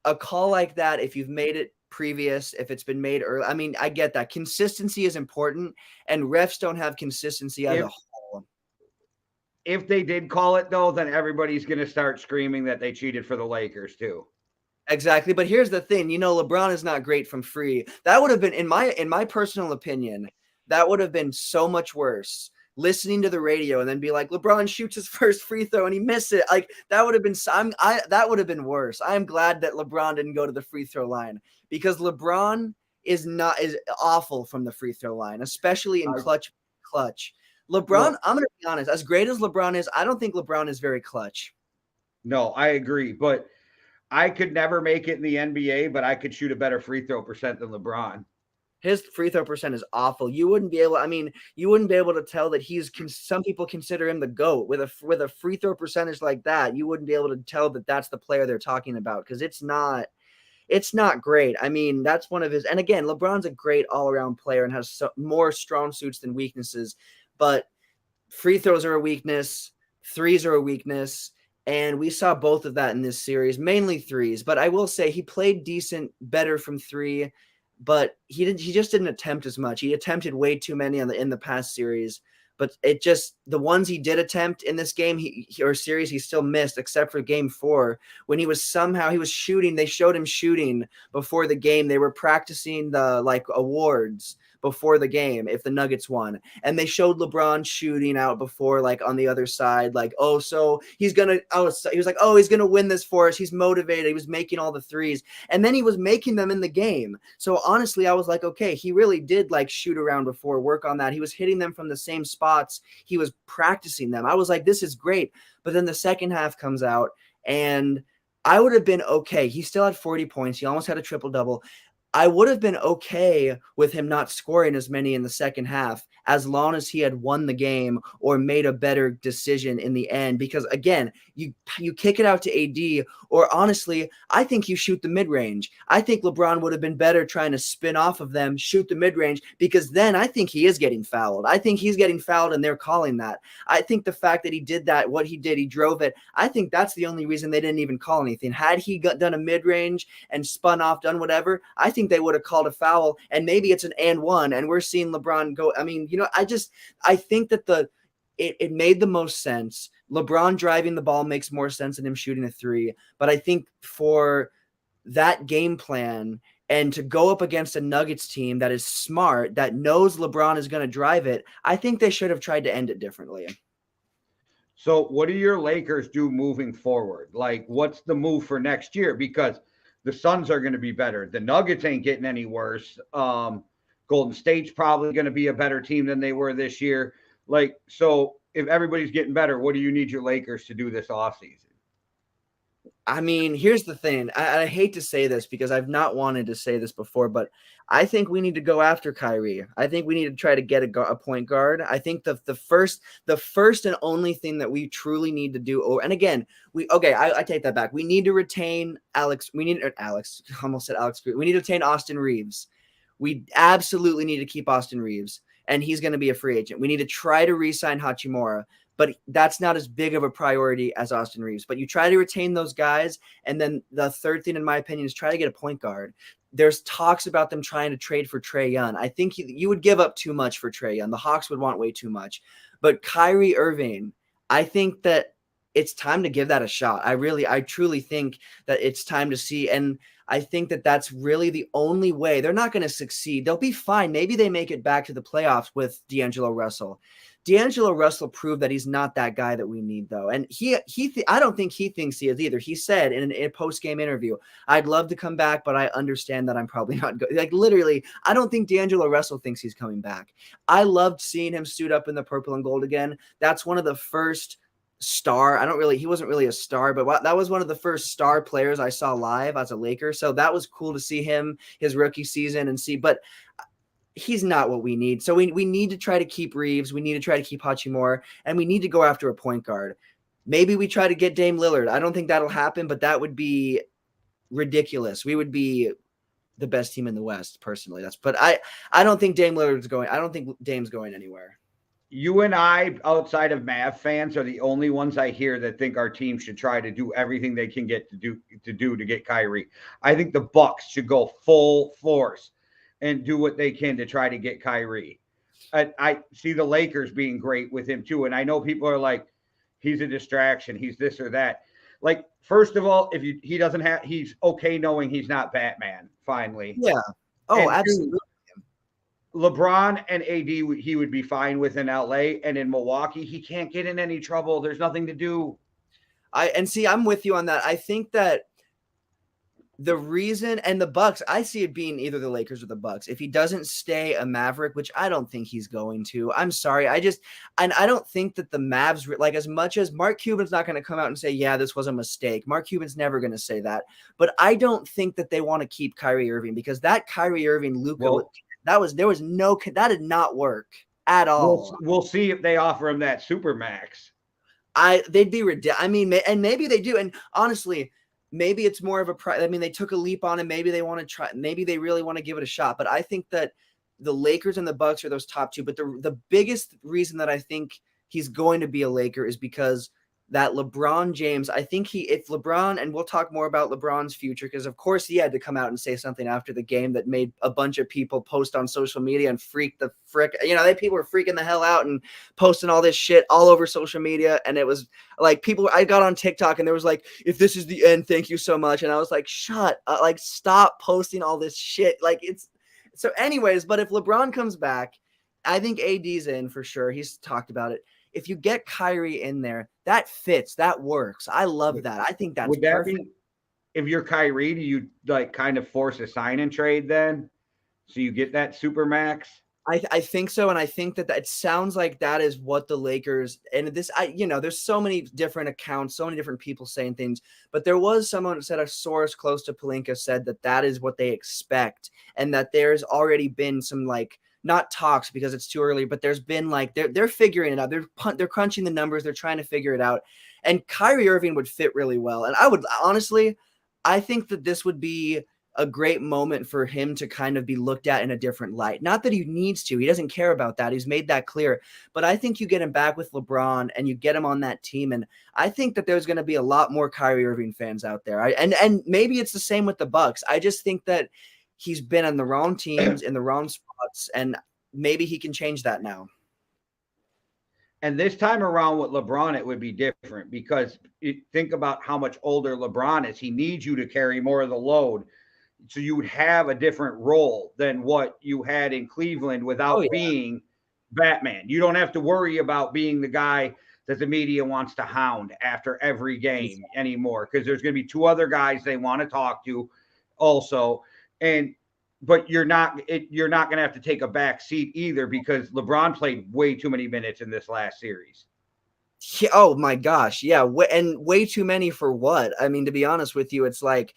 Speaker 3: a call like that, if you've made it previous, if it's been made early, I mean, I get that. Consistency is important, and refs don't have consistency as a whole.
Speaker 2: If they did call it, though, then everybody's going to start screaming that they cheated for the Lakers, too.
Speaker 3: Exactly. But here's the thing. LeBron is not great from free. That would have been, in my personal opinion, that would have been so much worse. Listening to the radio and then be like, LeBron shoots his first free throw and he missed it. Like, that would have been that would have been worse. I'm glad that LeBron didn't go to the free throw line, because LeBron is awful from the free throw line, especially in clutch. LeBron, I'm going to be honest, as great as LeBron is, I don't think LeBron is very clutch.
Speaker 2: No, I agree, but I could never make it in the NBA, but I could shoot a better free throw percent than LeBron.
Speaker 3: His free throw percent is awful. You wouldn't be able to tell that some people consider him the GOAT with a free throw percentage like that. You wouldn't be able to tell that that's the player they're talking about, because it's not great. I mean, that's one of his, and again, LeBron's a great all-around player and has more strong suits than weaknesses, but free throws are a weakness. Threes are a weakness. And we saw both of that in this series, mainly threes. But I will say he played better from 3, but he just didn't attempt as much. He attempted way too many in the past series. But the ones he did attempt in this game series, he still missed, except for game 4 when he was shooting. They showed him shooting before the game. They were practicing the awards before the game if the Nuggets won, and they showed LeBron shooting out before, on the other side, so he was like, he's gonna win this for us. He's motivated. He was making all the threes, and then he was making them in the game. So honestly, I was like, okay, he really did shoot around before, work on that. He was hitting them from the same spots. He was practicing them. I was like, this is great. But then the second half comes out, and I would have been okay. He still had 40 points. He almost had a triple-double. I would have been okay with him not scoring as many in the second half as long as he had won the game or made a better decision in the end. Because again, you kick it out to AD, or honestly, I think you shoot the mid-range. I think LeBron would have been better trying to spin off of them, shoot the mid-range, because then I think he is getting fouled. I think he's getting fouled and they're calling that. I think the fact that he did that, what he did, he drove it, I think that's the only reason they didn't even call anything. Had he done a mid-range and spun off, done whatever, I think they would have called a foul, and maybe it's an and one, and we're seeing LeBron go. I mean, I think that it made the most sense. LeBron driving the ball makes more sense than him shooting a three. But I think for that game plan and to go up against a Nuggets team that is smart, that knows LeBron is going to drive it, I think they should have tried to end it differently.
Speaker 2: So what do your Lakers do moving forward? Like, what's the move for next year? Because the Suns are going to be better. The Nuggets ain't getting any worse. Golden State's probably going to be a better team than they were this year. Like, so if everybody's getting better, what do you need your Lakers to do this offseason?
Speaker 3: I mean, here's the thing. I hate to say this because I've not wanted to say this before, but I think we need to go after Kyrie. I think we need to try to get a point guard. I think the first and only thing that we truly need to do, and again, I take that back. We need to retain Alex. We need Alex. Almost said Alex. We need to retain Austin Reeves. We absolutely need to keep Austin Reeves, and he's going to be a free agent. We need to try to re-sign Hachimura, but that's not as big of a priority as Austin Reeves. But you try to retain those guys, and then the third thing, in my opinion, is try to get a point guard. There's talks about them trying to trade for Trae Young. I think you would give up too much for Trae Young. The Hawks would want way too much. But Kyrie Irving, I think that it's time to give that a shot. I truly think that it's time to see. And I think that that's really the only way. They're not going to succeed. They'll be fine. Maybe they make it back to the playoffs with D'Angelo Russell. D'Angelo Russell proved that he's not that guy that we need, though. And I don't think he thinks he is either. He said in a post-game interview, I'd love to come back, but I understand that I'm probably not good. Like, literally, I don't think D'Angelo Russell thinks he's coming back. I loved seeing him suit up in the purple and gold again. That's one of the first he wasn't really a star, but that was one of the first star players I saw live as a Laker. So that was cool to see him, his rookie season, but he's not what we need. So we need to try to keep Reeves. We need to try to keep Hachimura, and we need to go after a point guard. Maybe we try to get Dame Lillard. I don't think that'll happen, but that would be ridiculous. We would be the best team in the West, personally. But I don't think Dame Lillard's going. I don't think Dame's going anywhere.
Speaker 2: You and I, outside of Mav fans, are the only ones I hear that think our team should try to do everything they can get to get Kyrie. I think the Bucks should go full force and do what they can to try to get Kyrie. I see the Lakers being great with him too. And I know people are like, he's a distraction. He's this or that. Like, first of all, he's okay knowing he's not Batman, finally.
Speaker 3: Yeah. Oh,
Speaker 2: and
Speaker 3: absolutely.
Speaker 2: LeBron and AD, he would be fine with in LA, and in Milwaukee, he can't get in any trouble. There's nothing to do.
Speaker 3: I'm with you on that. I think that the reason, and the Bucks, I see it being either the Lakers or the Bucks. If he doesn't stay a Maverick, which I don't think he's going to, I'm sorry. I don't think that the Mavs, like, as much as Mark Cuban's not going to come out and say, yeah, this was a mistake. Mark Cuban's never going to say that. But I don't think that they want to keep Kyrie Irving, because that Kyrie Irving, Luka, that did not work at all.
Speaker 2: We'll see if they offer him that super max.
Speaker 3: They'd be ridiculous. I mean, and maybe they do. And honestly, maybe it's more of they took a leap on him. Maybe they want to try. Maybe they really want to give it a shot. But I think that the Lakers and the Bucks are those top two. But the biggest reason that I think he's going to be a Laker is because that LeBron James, I think if LeBron, and we'll talk more about LeBron's future, because of course he had to come out and say something after the game that made a bunch of people post on social media and people were freaking the hell out and posting all this shit all over social media. And it was like, I got on TikTok and there was like, if this is the end, thank you so much. And I was like, stop posting all this shit. So anyways, but if LeBron comes back, I think AD's in for sure. He's talked about it. If you get Kyrie in there, that fits, that works. I love that. I think that's perfect.
Speaker 2: If you're Kyrie, do you like kind of force a sign and trade then? So you get that super max?
Speaker 3: I think so. And I think that it sounds like that is what the Lakers, and there's so many different accounts, so many different people saying things, but there was someone that said, a source close to Pelinka said that is what they expect. And that there's already been some not talks because it's too early, but there's been like they're figuring it out. They're crunching the numbers. They're trying to figure it out. And Kyrie Irving would fit really well. And I would honestly, I think that this would be a great moment for him to kind of be looked at in a different light. Not that he needs to. He doesn't care about that. He's made that clear. But I think you get him back with LeBron and you get him on that team. And I think that there's going to be a lot more Kyrie Irving fans out there. And maybe it's the same with the Bucks. I just think that he's been on the wrong teams in the wrong spots, and maybe he can change that now.
Speaker 2: And this time around with LeBron, it would be different because think about how much older LeBron is. He needs you to carry more of the load. So you would have a different role than what you had in Cleveland without being Batman. You don't have to worry about being the guy that the media wants to hound after every game anymore, because there's going to be two other guys they want to talk to also. But you're not going to have to take a back seat either, because LeBron played way too many minutes in this last series.
Speaker 3: Yeah, oh my gosh. Yeah. And way too many for what? I mean, to be honest with you, it's like,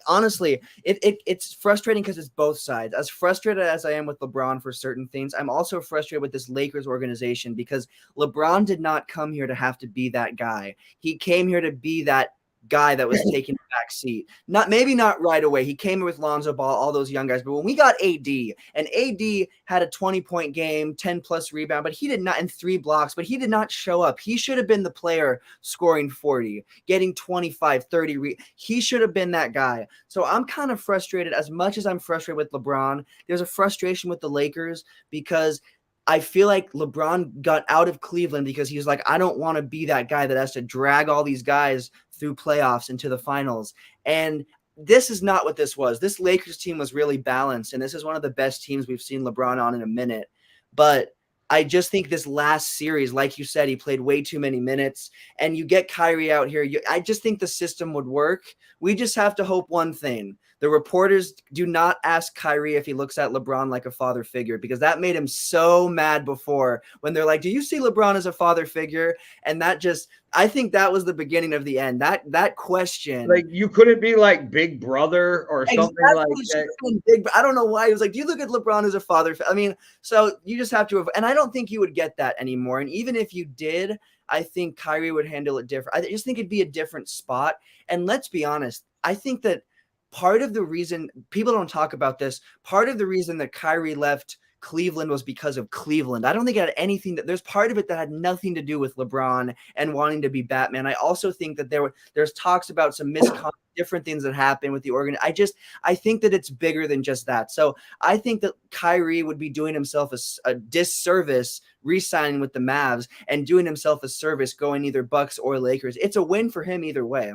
Speaker 3: honestly, it's frustrating because it's both sides. As frustrated as I am with LeBron for certain things, I'm also frustrated with this Lakers organization, because LeBron did not come here to have to be that guy. He came here to be that guy that was taking the back seat. Maybe not right away. He came in with Lonzo Ball, all those young guys. But when we got AD, and AD had a 20-point game, 10-plus rebound, but he did not, and 3 blocks, but he did not show up. He should have been the player scoring 40, getting 25, 30. He should have been that guy. So I'm kind of frustrated. As much as I'm frustrated with LeBron, there's a frustration with the Lakers, because I feel like LeBron got out of Cleveland because he was like, I don't want to be that guy that has to drag all these guys through playoffs into the finals. And this is not what this was. This Lakers team was really balanced, and this is one of the best teams we've seen LeBron on in a minute. But I just think this last series, like you said, he played way too many minutes, and you get Kyrie out here. I just think the system would work. We just have to hope one thing. The reporters do not ask Kyrie if he looks at LeBron like a father figure, because that made him so mad before, when they're like, do you see LeBron as a father figure? And that just, I think that was the beginning of the end. That question.
Speaker 2: Like, you couldn't be like Big Brother or something like that.
Speaker 3: I don't know why. He was like, do you look at LeBron as a father? I mean, so you just have to, and I don't think you would get that anymore. And even if you did, I think Kyrie would handle it different. I just think it'd be a different spot. And let's be honest, I think that part of the reason people don't talk about this, part of the reason that Kyrie left Cleveland was because of Cleveland. I don't think it had anything there's part of it that had nothing to do with LeBron and wanting to be Batman. I also think that there's talks about some misconduct, different things that happen with the organ. I think that it's bigger than just that. So I think that Kyrie would be doing himself a disservice re-signing with the Mavs, and doing himself a service going either Bucks or Lakers. It's a win for him either way.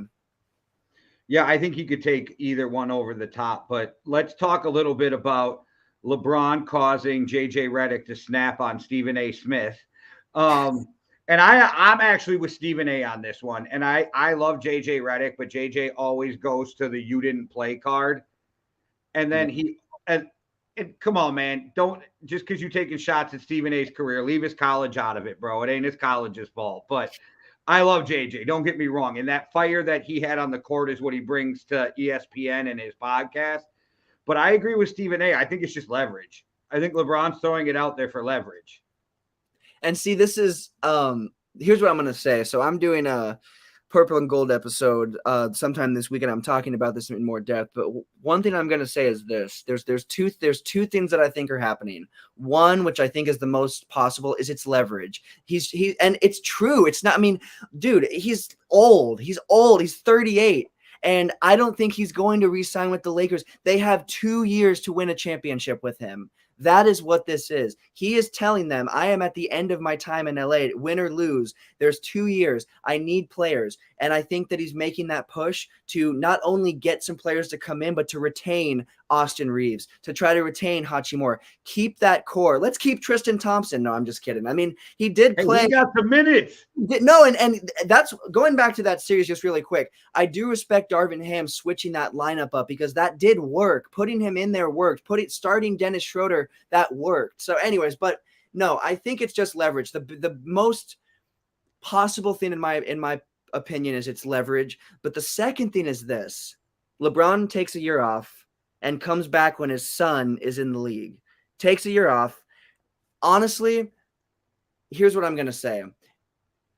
Speaker 2: Yeah, I think he could take either one over the top. But let's talk a little bit about LeBron causing JJ Redick to snap on Stephen A. Smith. And I'm actually with Stephen A. on this one. And I love JJ Redick, but JJ always goes to the "you didn't play" card. And then come on, man. Don't, just because you're taking shots at Stephen A.'s career, leave his college out of it, bro. It ain't his college's fault. But I love JJ. Don't get me wrong. And that fire that he had on the court is what he brings to ESPN and his podcast. But I agree with Stephen A. I think it's just leverage. I think LeBron's throwing it out there for leverage.
Speaker 3: And see, this is here's what I'm going to say. So I'm doing a Purple and Gold episode sometime this weekend. I'm talking about this in more depth. But one thing I'm going to say is this: there's two things that I think are happening. One, which I think is the most possible, is it's leverage. And it's true. It's not. I mean, dude, he's old. He's 38. And I don't think he's going to re-sign with the Lakers. They have 2 years to win a championship with him. That is what this is. He is telling them, I am at the end of my time in LA, win or lose. There's 2 years. I need players. And I think that he's making that push to not only get some players to come in, but to retain Austin Reeves, to try to retain Hachimura. Keep that core. Let's keep Tristan Thompson. No, I'm just kidding. I mean, he did play.
Speaker 2: He got the minutes.
Speaker 3: No, and that's going back to that series just really quick. I do respect Darvin Ham switching that lineup up, because that did work. Putting him in there worked. Starting Dennis Schroeder, that worked. So anyways, but no, I think it's just leverage. The most possible thing in my opinion is it's leverage. But the second thing is this: LeBron takes a year off and comes back when his son is in the league. takes a year off. Honestly, here's what I'm going to say.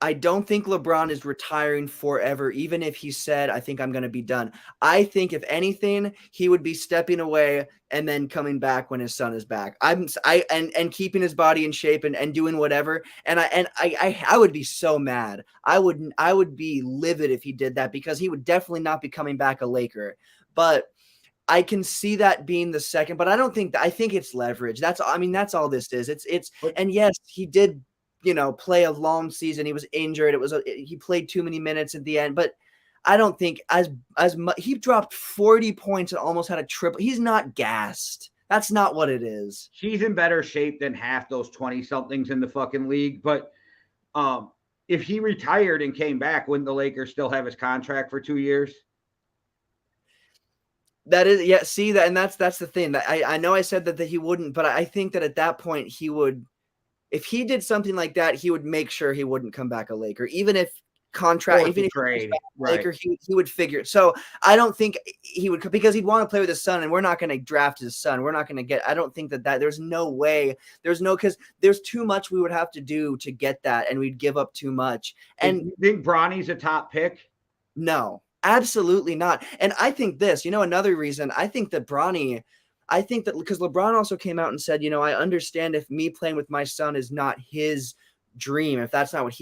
Speaker 3: I don't think LeBron is retiring forever, even if he said, I think I'm going to be done. I think, if anything, he would be stepping away and then coming back when his son is back. And keeping his body in shape and doing whatever. And I would be so mad. I would be livid if he did that, because he would definitely not be coming back a Laker. But I can see that being the second, but I don't think that. I think it's leverage. That's all this is. And yes, he did, play a long season. He was injured. He played too many minutes at the end, but I don't think as much. He dropped 40 points and almost had a triple. He's not gassed. That's not what it is.
Speaker 2: He's in better shape than half those 20-somethings in the fucking league. But if he retired and came back, wouldn't the Lakers still have his contract for 2 years?
Speaker 3: That is, yeah. See that, and that's the thing. That I know I said that he wouldn't, but I think that at that point he would. If he did something like that, he would make sure he wouldn't come back a Laker, even if contract, even if
Speaker 2: trade,
Speaker 3: Laker, he would figure it. So I don't think he would, because he'd want to play with his son, and we're not going to draft his son. We're not going to get. I don't think that there's no way. Because there's too much we would have to do to get that, and we'd give up too much. And
Speaker 2: you think Bronny's a top pick?
Speaker 3: No, absolutely not. And I think this, another reason, I think that because LeBron also came out and said, I understand if me playing with my son is not his dream, if that's not what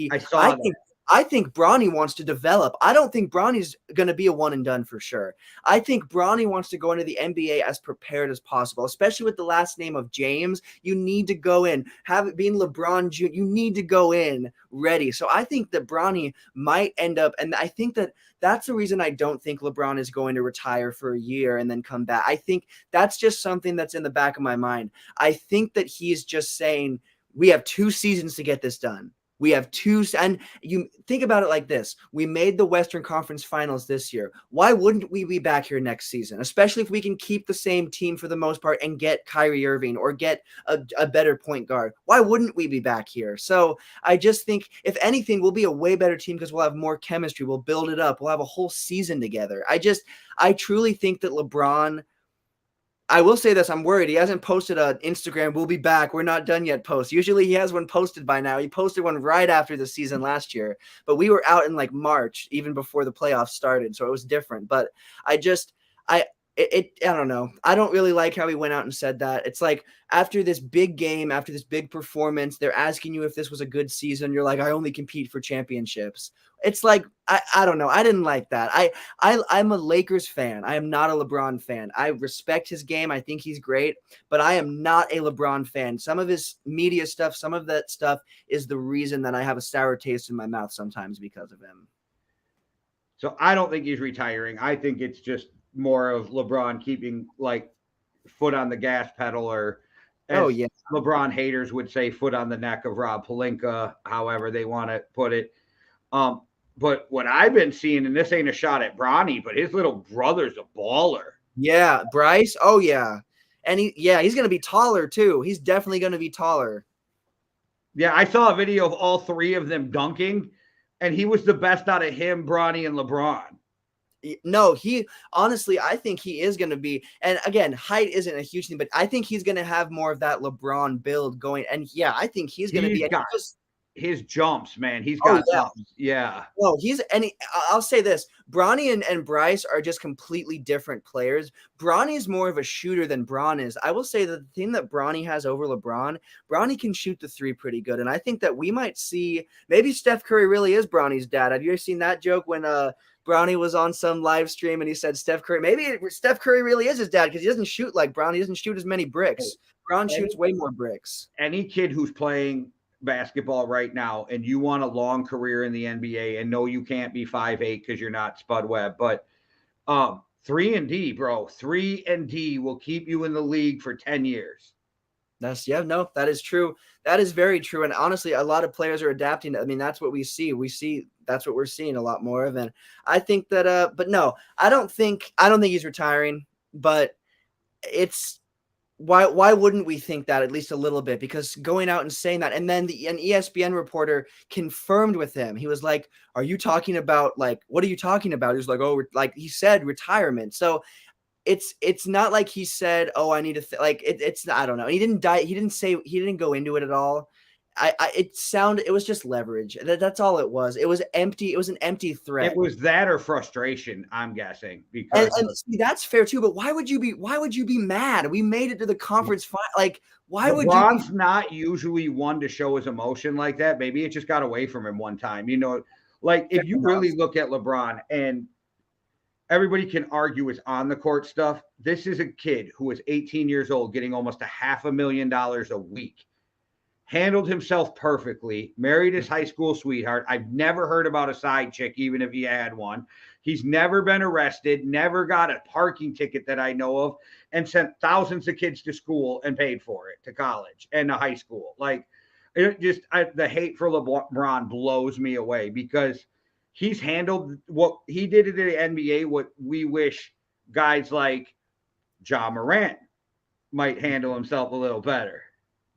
Speaker 3: I think Bronny wants to develop. I don't think Bronny's going to be a one and done for sure. I think Bronny wants to go into the NBA as prepared as possible, especially with the last name of James. You need to go in, have it being LeBron Jr., you need to go in ready. So I think that Bronny might end up, and I think that's the reason I don't think LeBron is going to retire for a year and then come back. I think that's just something that's in the back of my mind. I think that he's just saying, we have 2 seasons to get this done. We have 2, and you think about it like this. We made the Western Conference Finals this year. Why wouldn't we be back here next season? Especially if we can keep the same team for the most part and get Kyrie Irving or get a better point guard. Why wouldn't we be back here? So I just think, if anything, we'll be a way better team because we'll have more chemistry. We'll build it up. We'll have a whole season together. I truly think that LeBron, I will say this, I'm worried. He hasn't posted an Instagram, we'll be back, we're not done yet post. Usually he has one posted by now. He posted one right after the season last year, but we were out in like March, even before the playoffs started. So it was different. But I don't know. I don't really like how he went out and said that. It's like, after this big game, after this big performance, they're asking you if this was a good season. You're like, I only compete for championships. It's like, I don't know. I didn't like that. I'm a Lakers fan. I am not a LeBron fan. I respect his game. I think he's great, but I am not a LeBron fan. Some of his media stuff, some of that stuff is the reason that I have a sour taste in my mouth sometimes because of him.
Speaker 2: So I don't think he's retiring. I think it's just more of LeBron keeping like foot on the gas pedal, or as LeBron haters would say, foot on the neck of Rob Pelinka, however they want to put it. But what I've been seeing, and this ain't a shot at Bronny, but his little brother's a baller.
Speaker 3: Yeah, Bryce. Oh yeah. And he's going to be taller too. He's definitely going to be taller.
Speaker 2: Yeah, I saw a video of all 3 of them dunking, and he was the best out of him, Bronny, and LeBron.
Speaker 3: No, honestly, I think he is going to be, and again, height isn't a huge thing, but I think he's going to have more of that LeBron build going. And yeah, I think he's going to be
Speaker 2: his jumps, man. He's got jumps. Yeah.
Speaker 3: Well, I'll say this. Bronny and Bryce are just completely different players. Bronny is more of a shooter than Bron is. I will say that the thing that Bronny has over LeBron, Bronny can shoot the 3 pretty good. And I think that we might see, maybe Steph Curry really is Bronny's dad. Have you ever seen that joke when Bronny was on some live stream and he said Steph Curry really is his dad because he doesn't shoot like Bronny. He doesn't shoot as many bricks. Bron shoots way more bricks.
Speaker 2: Any kid who's playing basketball right now and you want a long career in the NBA, and no, you can't be 5'8" because you're not Spud Webb, but 3-and-D, bro. 3-and-D will keep you in the league for 10 years.
Speaker 3: That is true. That is very true. And honestly, a lot of players are adapting. I mean, that's what we see. That's what we're seeing a lot more of. And I think that, but no, I don't think he's retiring, but it's, why wouldn't we think that at least a little bit? Because going out and saying that, and then an ESPN reporter confirmed with him. He was like, "Are you talking about what are you talking about?" He was like, "Oh, like he said retirement." So it's not like he said, "Oh, I need to it's I don't know." He didn't die. He didn't go into it at all. It was just leverage. That's all it was. It was empty. It was an empty threat.
Speaker 2: It was that or frustration, I'm guessing,
Speaker 3: And,
Speaker 2: because
Speaker 3: and see, that's fair too. But why would you be mad? We made it to the conference final. Like, why would you?
Speaker 2: LeBron's not usually one to show his emotion like that. Maybe it just got away from him one time. Like if you really look at LeBron, and everybody can argue his on the court stuff, this is a kid who is 18 years old getting almost $500,000 a week. Handled himself perfectly, married his high school sweetheart. I've never heard about a side chick, even if he had one. He's never been arrested, never got a parking ticket that I know of, and sent thousands of kids to school and paid for it, to college and to high school. Like, the hate for LeBron blows me away, because he's handled what he did in the NBA, what we wish guys like Ja Morant might handle himself a little better.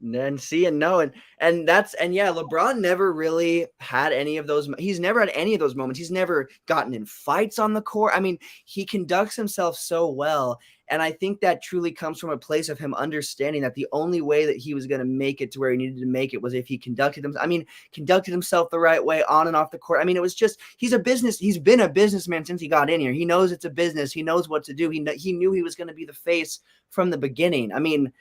Speaker 3: And see and know, and yeah, LeBron never really had any of those. He's never had any of those moments. He's never gotten in fights on the court. I mean, he conducts himself so well, and I think that truly comes from a place of him understanding that the only way that he was going to make it to where he needed to make it was if he conducted himself the right way on and off the court. I mean, it was just, he's been a businessman since he got in here. He knows it's a business. He knows what to do. He knew he was going to be the face from the beginning. I mean,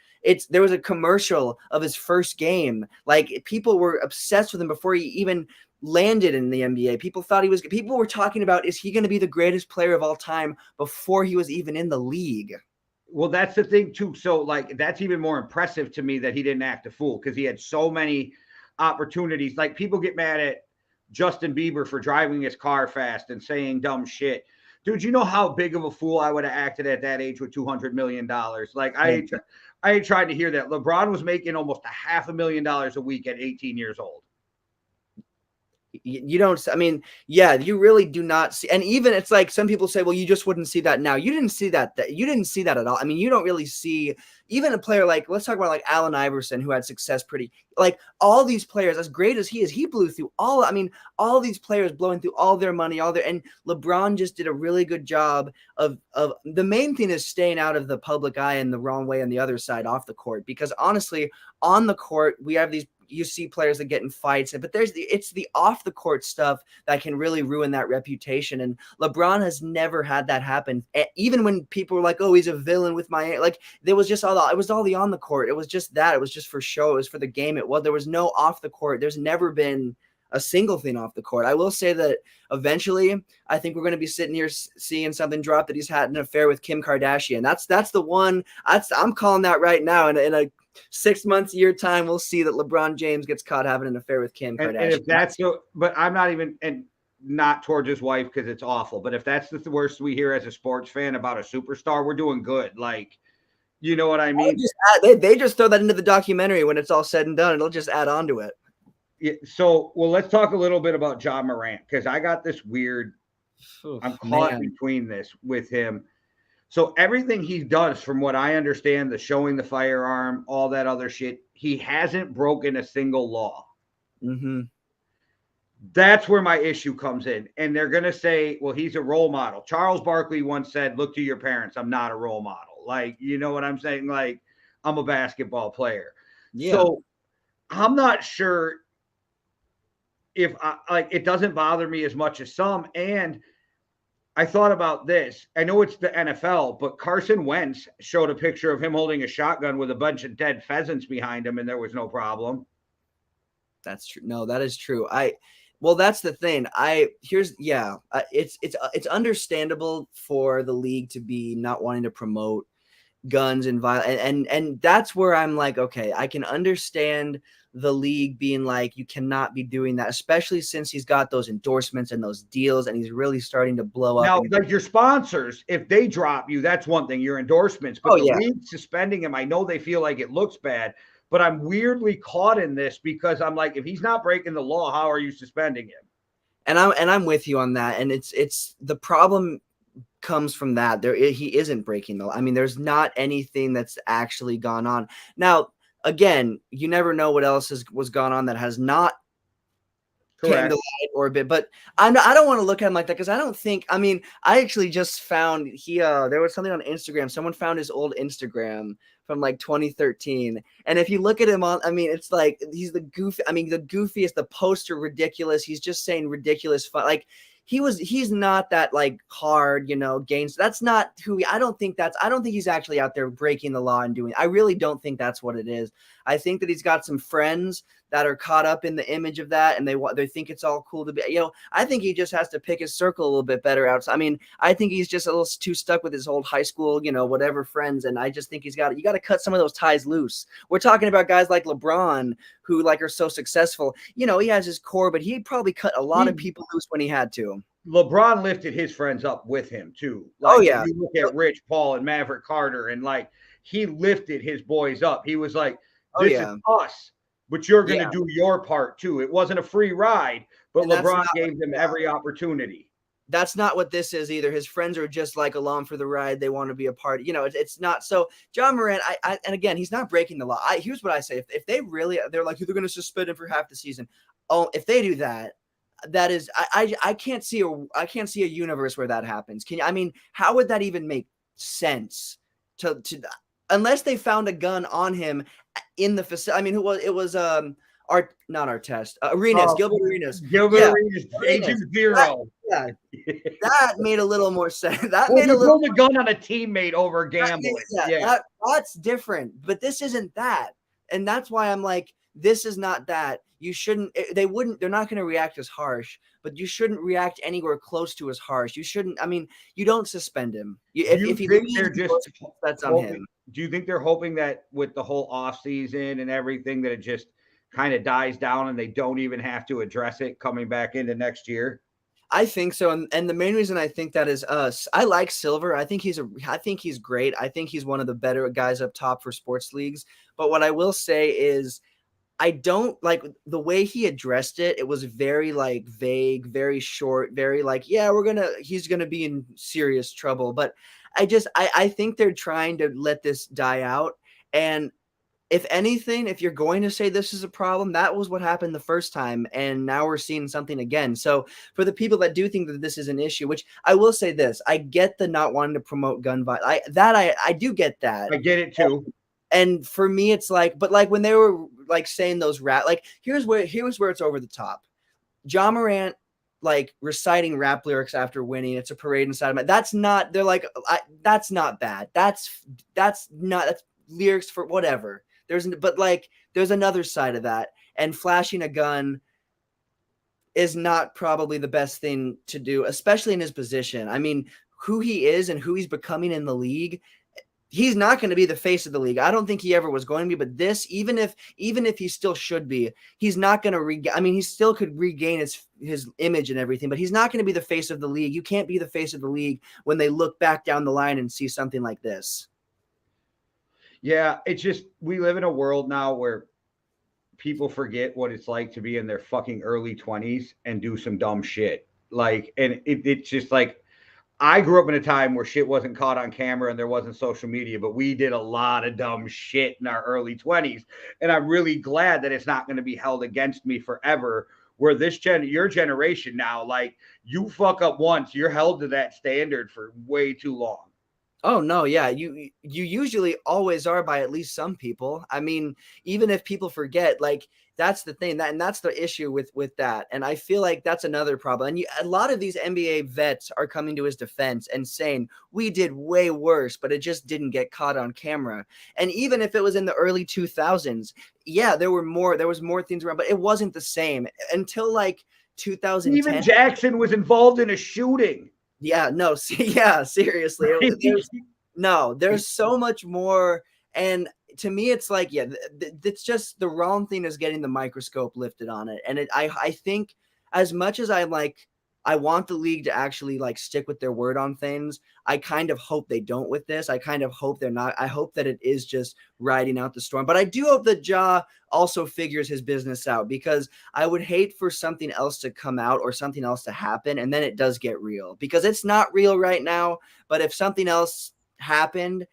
Speaker 3: there was a commercial of his first game. Like, people were obsessed with him before he even landed in the NBA. People were talking about, is he going to be the greatest player of all time before he was even in the league?
Speaker 2: Well, that's the thing too. So like, that's even more impressive to me that he didn't act a fool, because he had so many opportunities. Like, people get mad at Justin Bieber for driving his car fast and saying dumb shit. Dude, you know how big of a fool I would have acted at that age with $200 million? Like, I ain't tried to hear that. LeBron was making almost $500,000 a week at 18 years old.
Speaker 3: You don't, I mean, yeah, you really do not see. And even, it's like, some people say, well, you just wouldn't see that now. You didn't see that you didn't see that at all. I mean, you don't really see even a player like, let's talk about like Allen Iverson, who had success like all these players, as great as he is, he blew through all these players blowing through all their money, and LeBron just did a really good job of the main thing is staying out of the public eye in the wrong way on the other side off the court. Because honestly, on the court, we have you see players that get in fights, but it's the off the court stuff that can really ruin that reputation. And LeBron has never had that happen. Even when people were like, oh, he's a villain with Miami, like, there was just it was all the on the court. It was just that. It was just for show. It was for the game. There was no off the court. There's never been a single thing off the court. I will say that eventually, I think we're going to be sitting here seeing something drop that he's had an affair with Kim Kardashian. That's the one. I'm calling that right now. In a 6 months, year time, we'll see that LeBron James gets caught having an affair with Kim Kardashian.
Speaker 2: And if that's so, but I'm not even, and not towards his wife, because it's awful. But if that's the worst we hear as a sports fan about a superstar, we're doing good. Like, you know what I mean?
Speaker 3: They just throw that into the documentary when it's all said and done. It'll just add on to it.
Speaker 2: Yeah, so, well, let's talk a little bit about Ja Morant, because I got this weird. I'm caught between this with him. So everything he does, from what I understand, the showing the firearm, all that other shit, he hasn't broken a single law.
Speaker 3: Mm-hmm.
Speaker 2: That's where my issue comes in. And they're going to say, well, he's a role model. Charles Barkley once said, look to your parents. I'm not a role model. Like, you know what I'm saying? Like, I'm a basketball player. Yeah. So I'm not sure if it doesn't bother me as much as some. And I thought about this. I know it's the NFL, but Carson Wentz showed a picture of him holding a shotgun with a bunch of dead pheasants behind him, and there was no problem.
Speaker 3: That's true. No, that is true. Well, that's the thing. It's understandable for the league to be not wanting to promote guns and violence, and that's where I'm like, okay, I can understand the league being like, you cannot be doing that, especially since he's got those endorsements and those deals, and he's really starting to blow up.
Speaker 2: Now, like, your sponsors, if they drop you, that's one thing, your endorsements, but the league suspending him, I know they feel like it looks bad, but I'm weirdly caught in this, because I'm like, if he's not breaking the law, how are you suspending him?
Speaker 3: And I'm with you on that. And it's the problem comes from that. He isn't breaking the law. I mean, there's not anything that's actually gone on. Now, again, you never know what else was gone on that has not
Speaker 2: Correct.
Speaker 3: candlelight orbit, but I don't want to look at him like that because I don't think. I mean, I actually just found there was something on Instagram. Someone found his old Instagram from like 2013, and if you look at him on, I mean, it's like he's the goofy. I mean, the goofiest, the poster ridiculous. He's just saying ridiculous fun. Like he's not that like hard, gains. That's not who I don't think he's actually out there breaking the law and doing. I really don't think that's what it is. I think that he's got some friends that are caught up in the image of that, and they think it's all cool to be. I think he just has to pick his circle a little bit better out. I mean, I think he's just a little too stuck with his old high school, whatever friends, and I just think you got to cut some of those ties loose. We're talking about guys like LeBron who like are so successful. He has his core, but he probably cut a lot of people loose when he had to.
Speaker 2: LeBron lifted his friends up with him too.
Speaker 3: Oh yeah,
Speaker 2: if you look at Rich Paul and Maverick Carter, and like he lifted his boys up. He was like, "This is us." But you're going to do your part too. It wasn't a free ride, but LeBron gave them every opportunity.
Speaker 3: That's not what this is either. His friends are just like along for the ride. They want to be a part. It's not. So John Morant, and again, he's not breaking the law. Here's what I say. If they really, they're like, they're going to suspend him for half the season. Oh, if they do that, that is, I can't see a universe where that happens. How would that even make sense to unless they found a gun on him in the facility? I mean, Arenas, Gilbert Arenas.
Speaker 2: Arenas, Agent Zero.
Speaker 3: That made a little more sense.
Speaker 2: Pulled a gun on a temeate over gambling.
Speaker 3: That's different, but this isn't that. And that's why I'm like, this is not that. They're not going to react as harsh, but you shouldn't react anywhere close to as harsh. You don't suspend him. If he leaves, that's on him.
Speaker 2: Do you think they're hoping that with the whole off season and everything that it just kind of dies down and they don't even have to address it coming back into next year?
Speaker 3: I think so, and the main reason I think that is I like Silver. I think he's great. I think he's one of the better guys up top for sports leagues. But what I will say is, I don't like the way he addressed it. It was very like vague, very short, very like, he's gonna be in serious trouble. But I think they're trying to let this die out. And if anything, if you're going to say this is a problem, that was what happened the first time. And now we're seeing something again. So for the people that do think that this is an issue, which I will say this, I get the not wanting to promote gun violence. I do get that.
Speaker 2: I get it too.
Speaker 3: And for me, it's like, but like when they were like saying those like, here's where it's over the top. John Morant, like reciting rap lyrics after winning. It's a parade inside of it. That's not, they're like, that's not bad. That's lyrics for whatever. There's another side of that. And flashing a gun is not probably the best thing to do, especially in his position. I mean, who he is and who he's becoming in the league, he's not going to be the face of the league. I don't think he ever was going to be, but this, even if he still should be, he's not going to regain. I mean, he still could regain his image and everything, but he's not going to be the face of the league. You can't be the face of the league when they look back down the line and see something like this.
Speaker 2: Yeah, it's just, we live in a world now where people forget what it's like to be in their fucking early 20s and do some dumb shit. Like, and it's just like, I grew up in a time where shit wasn't caught on camera and there wasn't social media, but we did a lot of dumb shit in our early 20s. And I'm really glad that it's not going to be held against me forever, where your generation now, like, you fuck up once, you're held to that standard for way too long.
Speaker 3: Oh no, yeah, you usually always are by at least some people. I mean, even if people forget, like, that's the thing, and that's the issue with that. And I feel like that's another problem. And a lot of these NBA vets are coming to his defense and saying, we did way worse, but it just didn't get caught on camera. And even if it was in the early 2000s, yeah, there was more things around, but it wasn't the same until like 2010.
Speaker 2: Even Jackson was involved in a shooting.
Speaker 3: Yeah, no, seriously. There's so much more. And to me, it's like, it's just the wrong thing is getting the microscope lifted on it. And I think as much as I want the league to actually like stick with their word on things, I kind of hope they don't with this. I kind of hope they're not. I hope that it is just riding out the storm. But I do hope that Ja also figures his business out, because I would hate for something else to come out or something else to happen, and then it does get real, because it's not real right now. But if something else happened,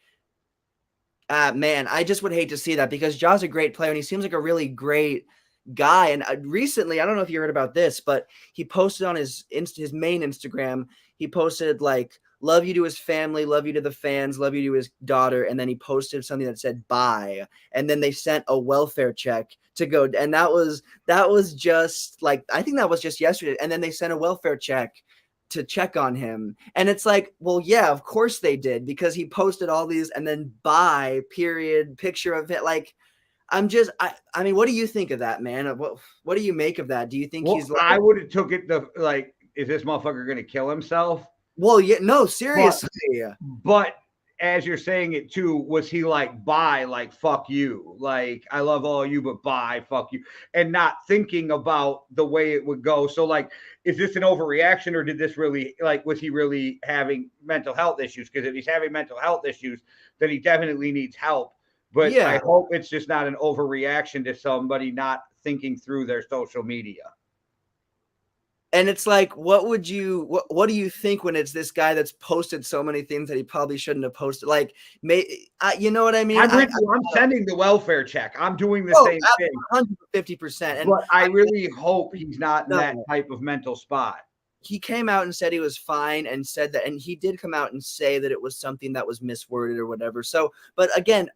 Speaker 3: man, I just would hate to see that, because Ja's a great player and he seems like a really great guy. And recently, I don't know if you heard about this, but he posted on his main Instagram, he posted like, love you to his family, love you to the fans, love you to his daughter. And then he posted something that said bye. And then they sent a welfare check to go. And that was just like, I think that was just yesterday. And then they sent a welfare check to check on him. And it's like, well, yeah, of course they did, because he posted all these and then bye, period, picture of it. Like, I mean, what do you think of that, man? What do you make of that? Do you think he's like,
Speaker 2: I would have took it like, is this motherfucker going to kill himself?
Speaker 3: well, yeah, no, seriously.
Speaker 2: But as you're saying it too, was he like, bye, like, fuck you, like, I love all you, but bye, fuck you, and not thinking about the way it would go? So like, is this an overreaction, or did this really, like, was he really having mental health issues? Because if he's having mental health issues, then he definitely needs help. But
Speaker 3: Yeah.
Speaker 2: I hope it's just not an overreaction to somebody not thinking through their social media.
Speaker 3: And it's like, what do you think when it's this guy that's posted so many things that he probably shouldn't have posted? Like, you know what I mean?
Speaker 2: I'm sending the welfare check. I'm doing the same thing.
Speaker 3: 150%.
Speaker 2: But I really hope he's not in that type of mental spot.
Speaker 3: He came out and said he was fine, and said that, and he did come out and say that it was something that was misworded or whatever. So, but again,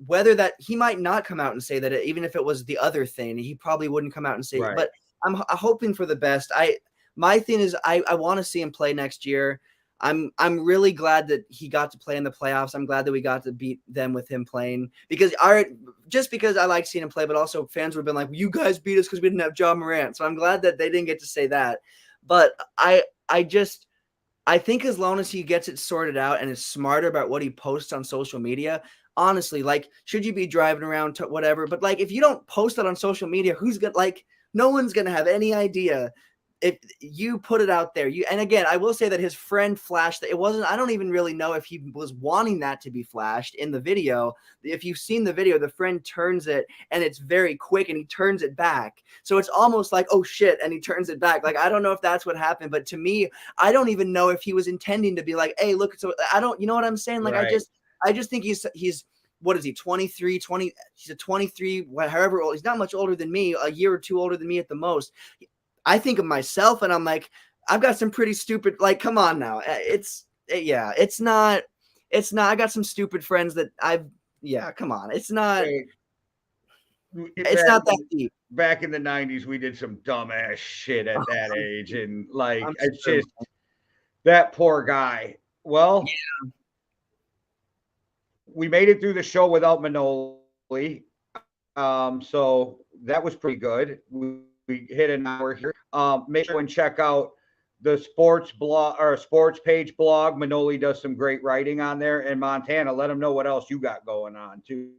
Speaker 3: whether that, he might not come out and say that, even if it was the other thing, he probably wouldn't come out and say,
Speaker 2: right.
Speaker 3: But I'm hoping for the best. My thing is, I want to see him play next year. I'm really glad that he got to play in the playoffs. I'm glad that we got to beat them with him playing, because because I like seeing him play, but also fans would have been like, you guys beat us because we didn't have Ja Morant. So I'm glad that they didn't get to say that. But I think as long as he gets it sorted out and is smarter about what he posts on social media, honestly, like, should you be driving around to whatever? But like, if you don't post it on social media, who's gonna, like, no one's gonna have any idea if you put it out there. And again, I will say that his friend flashed that. It wasn't, I don't even really know if he was wanting that to be flashed in the video. If you've seen the video, the friend turns it and it's very quick and he turns it back. So it's almost like, oh shit, and he turns it back. Like, I don't know if that's what happened, but to me, I don't even know if he was intending to be like, hey, look, so I don't, you know what I'm saying? Like,
Speaker 2: right.
Speaker 3: I just think he's what is he, 23, he's a 23, however old, he's not much older than me, a year or two older than me at the most. I think of myself and I'm like, I've got some pretty stupid, like, come on now. It's not, I got some stupid friends that come on. It's not that deep.
Speaker 2: Back in the 90s, we did some dumbass shit at that age. And like, it's just that poor guy. Well, yeah. We made it through the show without Manoli. So that was pretty good. We hit an hour here. Make sure and check out the sports blog or sports page blog. Manoli does some great writing on there. And Montana, let them know what else you got going on too.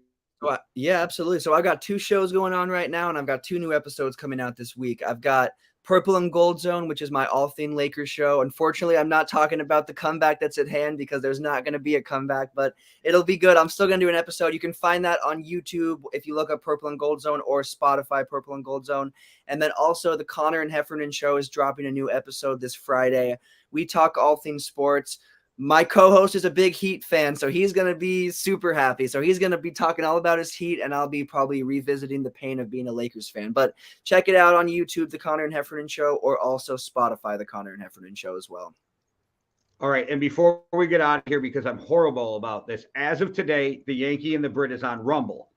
Speaker 3: Yeah, absolutely. So I got 2 shows going on right now, and I've got 2 new episodes coming out this week. I've got Purple and Gold Zone, which is my all thing Lakers show. Unfortunately, I'm not talking about the comeback that's at hand, because there's not going to be a comeback, but it'll be good. I'm still going to do an episode. You can find that on YouTube if you look up Purple and Gold Zone, or Spotify Purple and Gold Zone. And then also the Connor and Heffernan show is dropping a new episode this Friday. We talk all things sports. My co-host is a big Heat fan, so he's going to be super happy. So he's going to be talking all about his Heat, and I'll be probably revisiting the pain of being a Lakers fan. But check it out on YouTube, The Connor and Heffernan Show, or also Spotify, The Connor and Heffernan Show as well.
Speaker 2: All right, and before we get out of here, because I'm horrible about this, as of today, the Yankee and the Brit is on Rumble.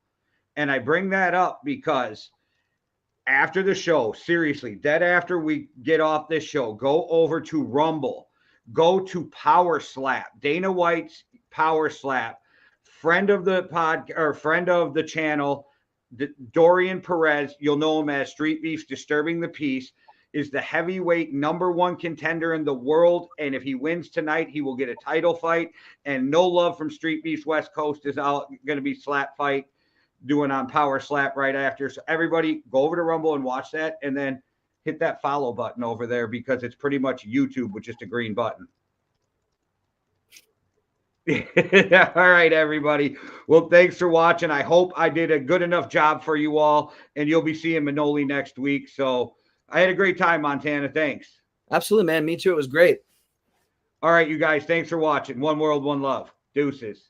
Speaker 2: And I bring that up because after the show, seriously, dead after we get off this show, go over to Rumble. Go to Power Slap, Dana White's Power Slap, friend of the channel, Dorian Perez. You'll know him as Street Beef's Disturbing the Peace, is the heavyweight #1 contender in the world. And if he wins tonight, he will get a title fight. And No Love from Street Beef's West Coast is out, going to be slap fight doing on Power Slap right after. So everybody go over to Rumble and watch that. And then hit that follow button over there, because it's pretty much YouTube with just a green button. All right, everybody. Well, thanks for watching. I hope I did a good enough job for you all, and you'll be seeing Manoli next week. So I had a great time, Montana. Thanks.
Speaker 3: Absolutely, man. Me too. It was great.
Speaker 2: All right, you guys. Thanks for watching. One world, one love. Deuces.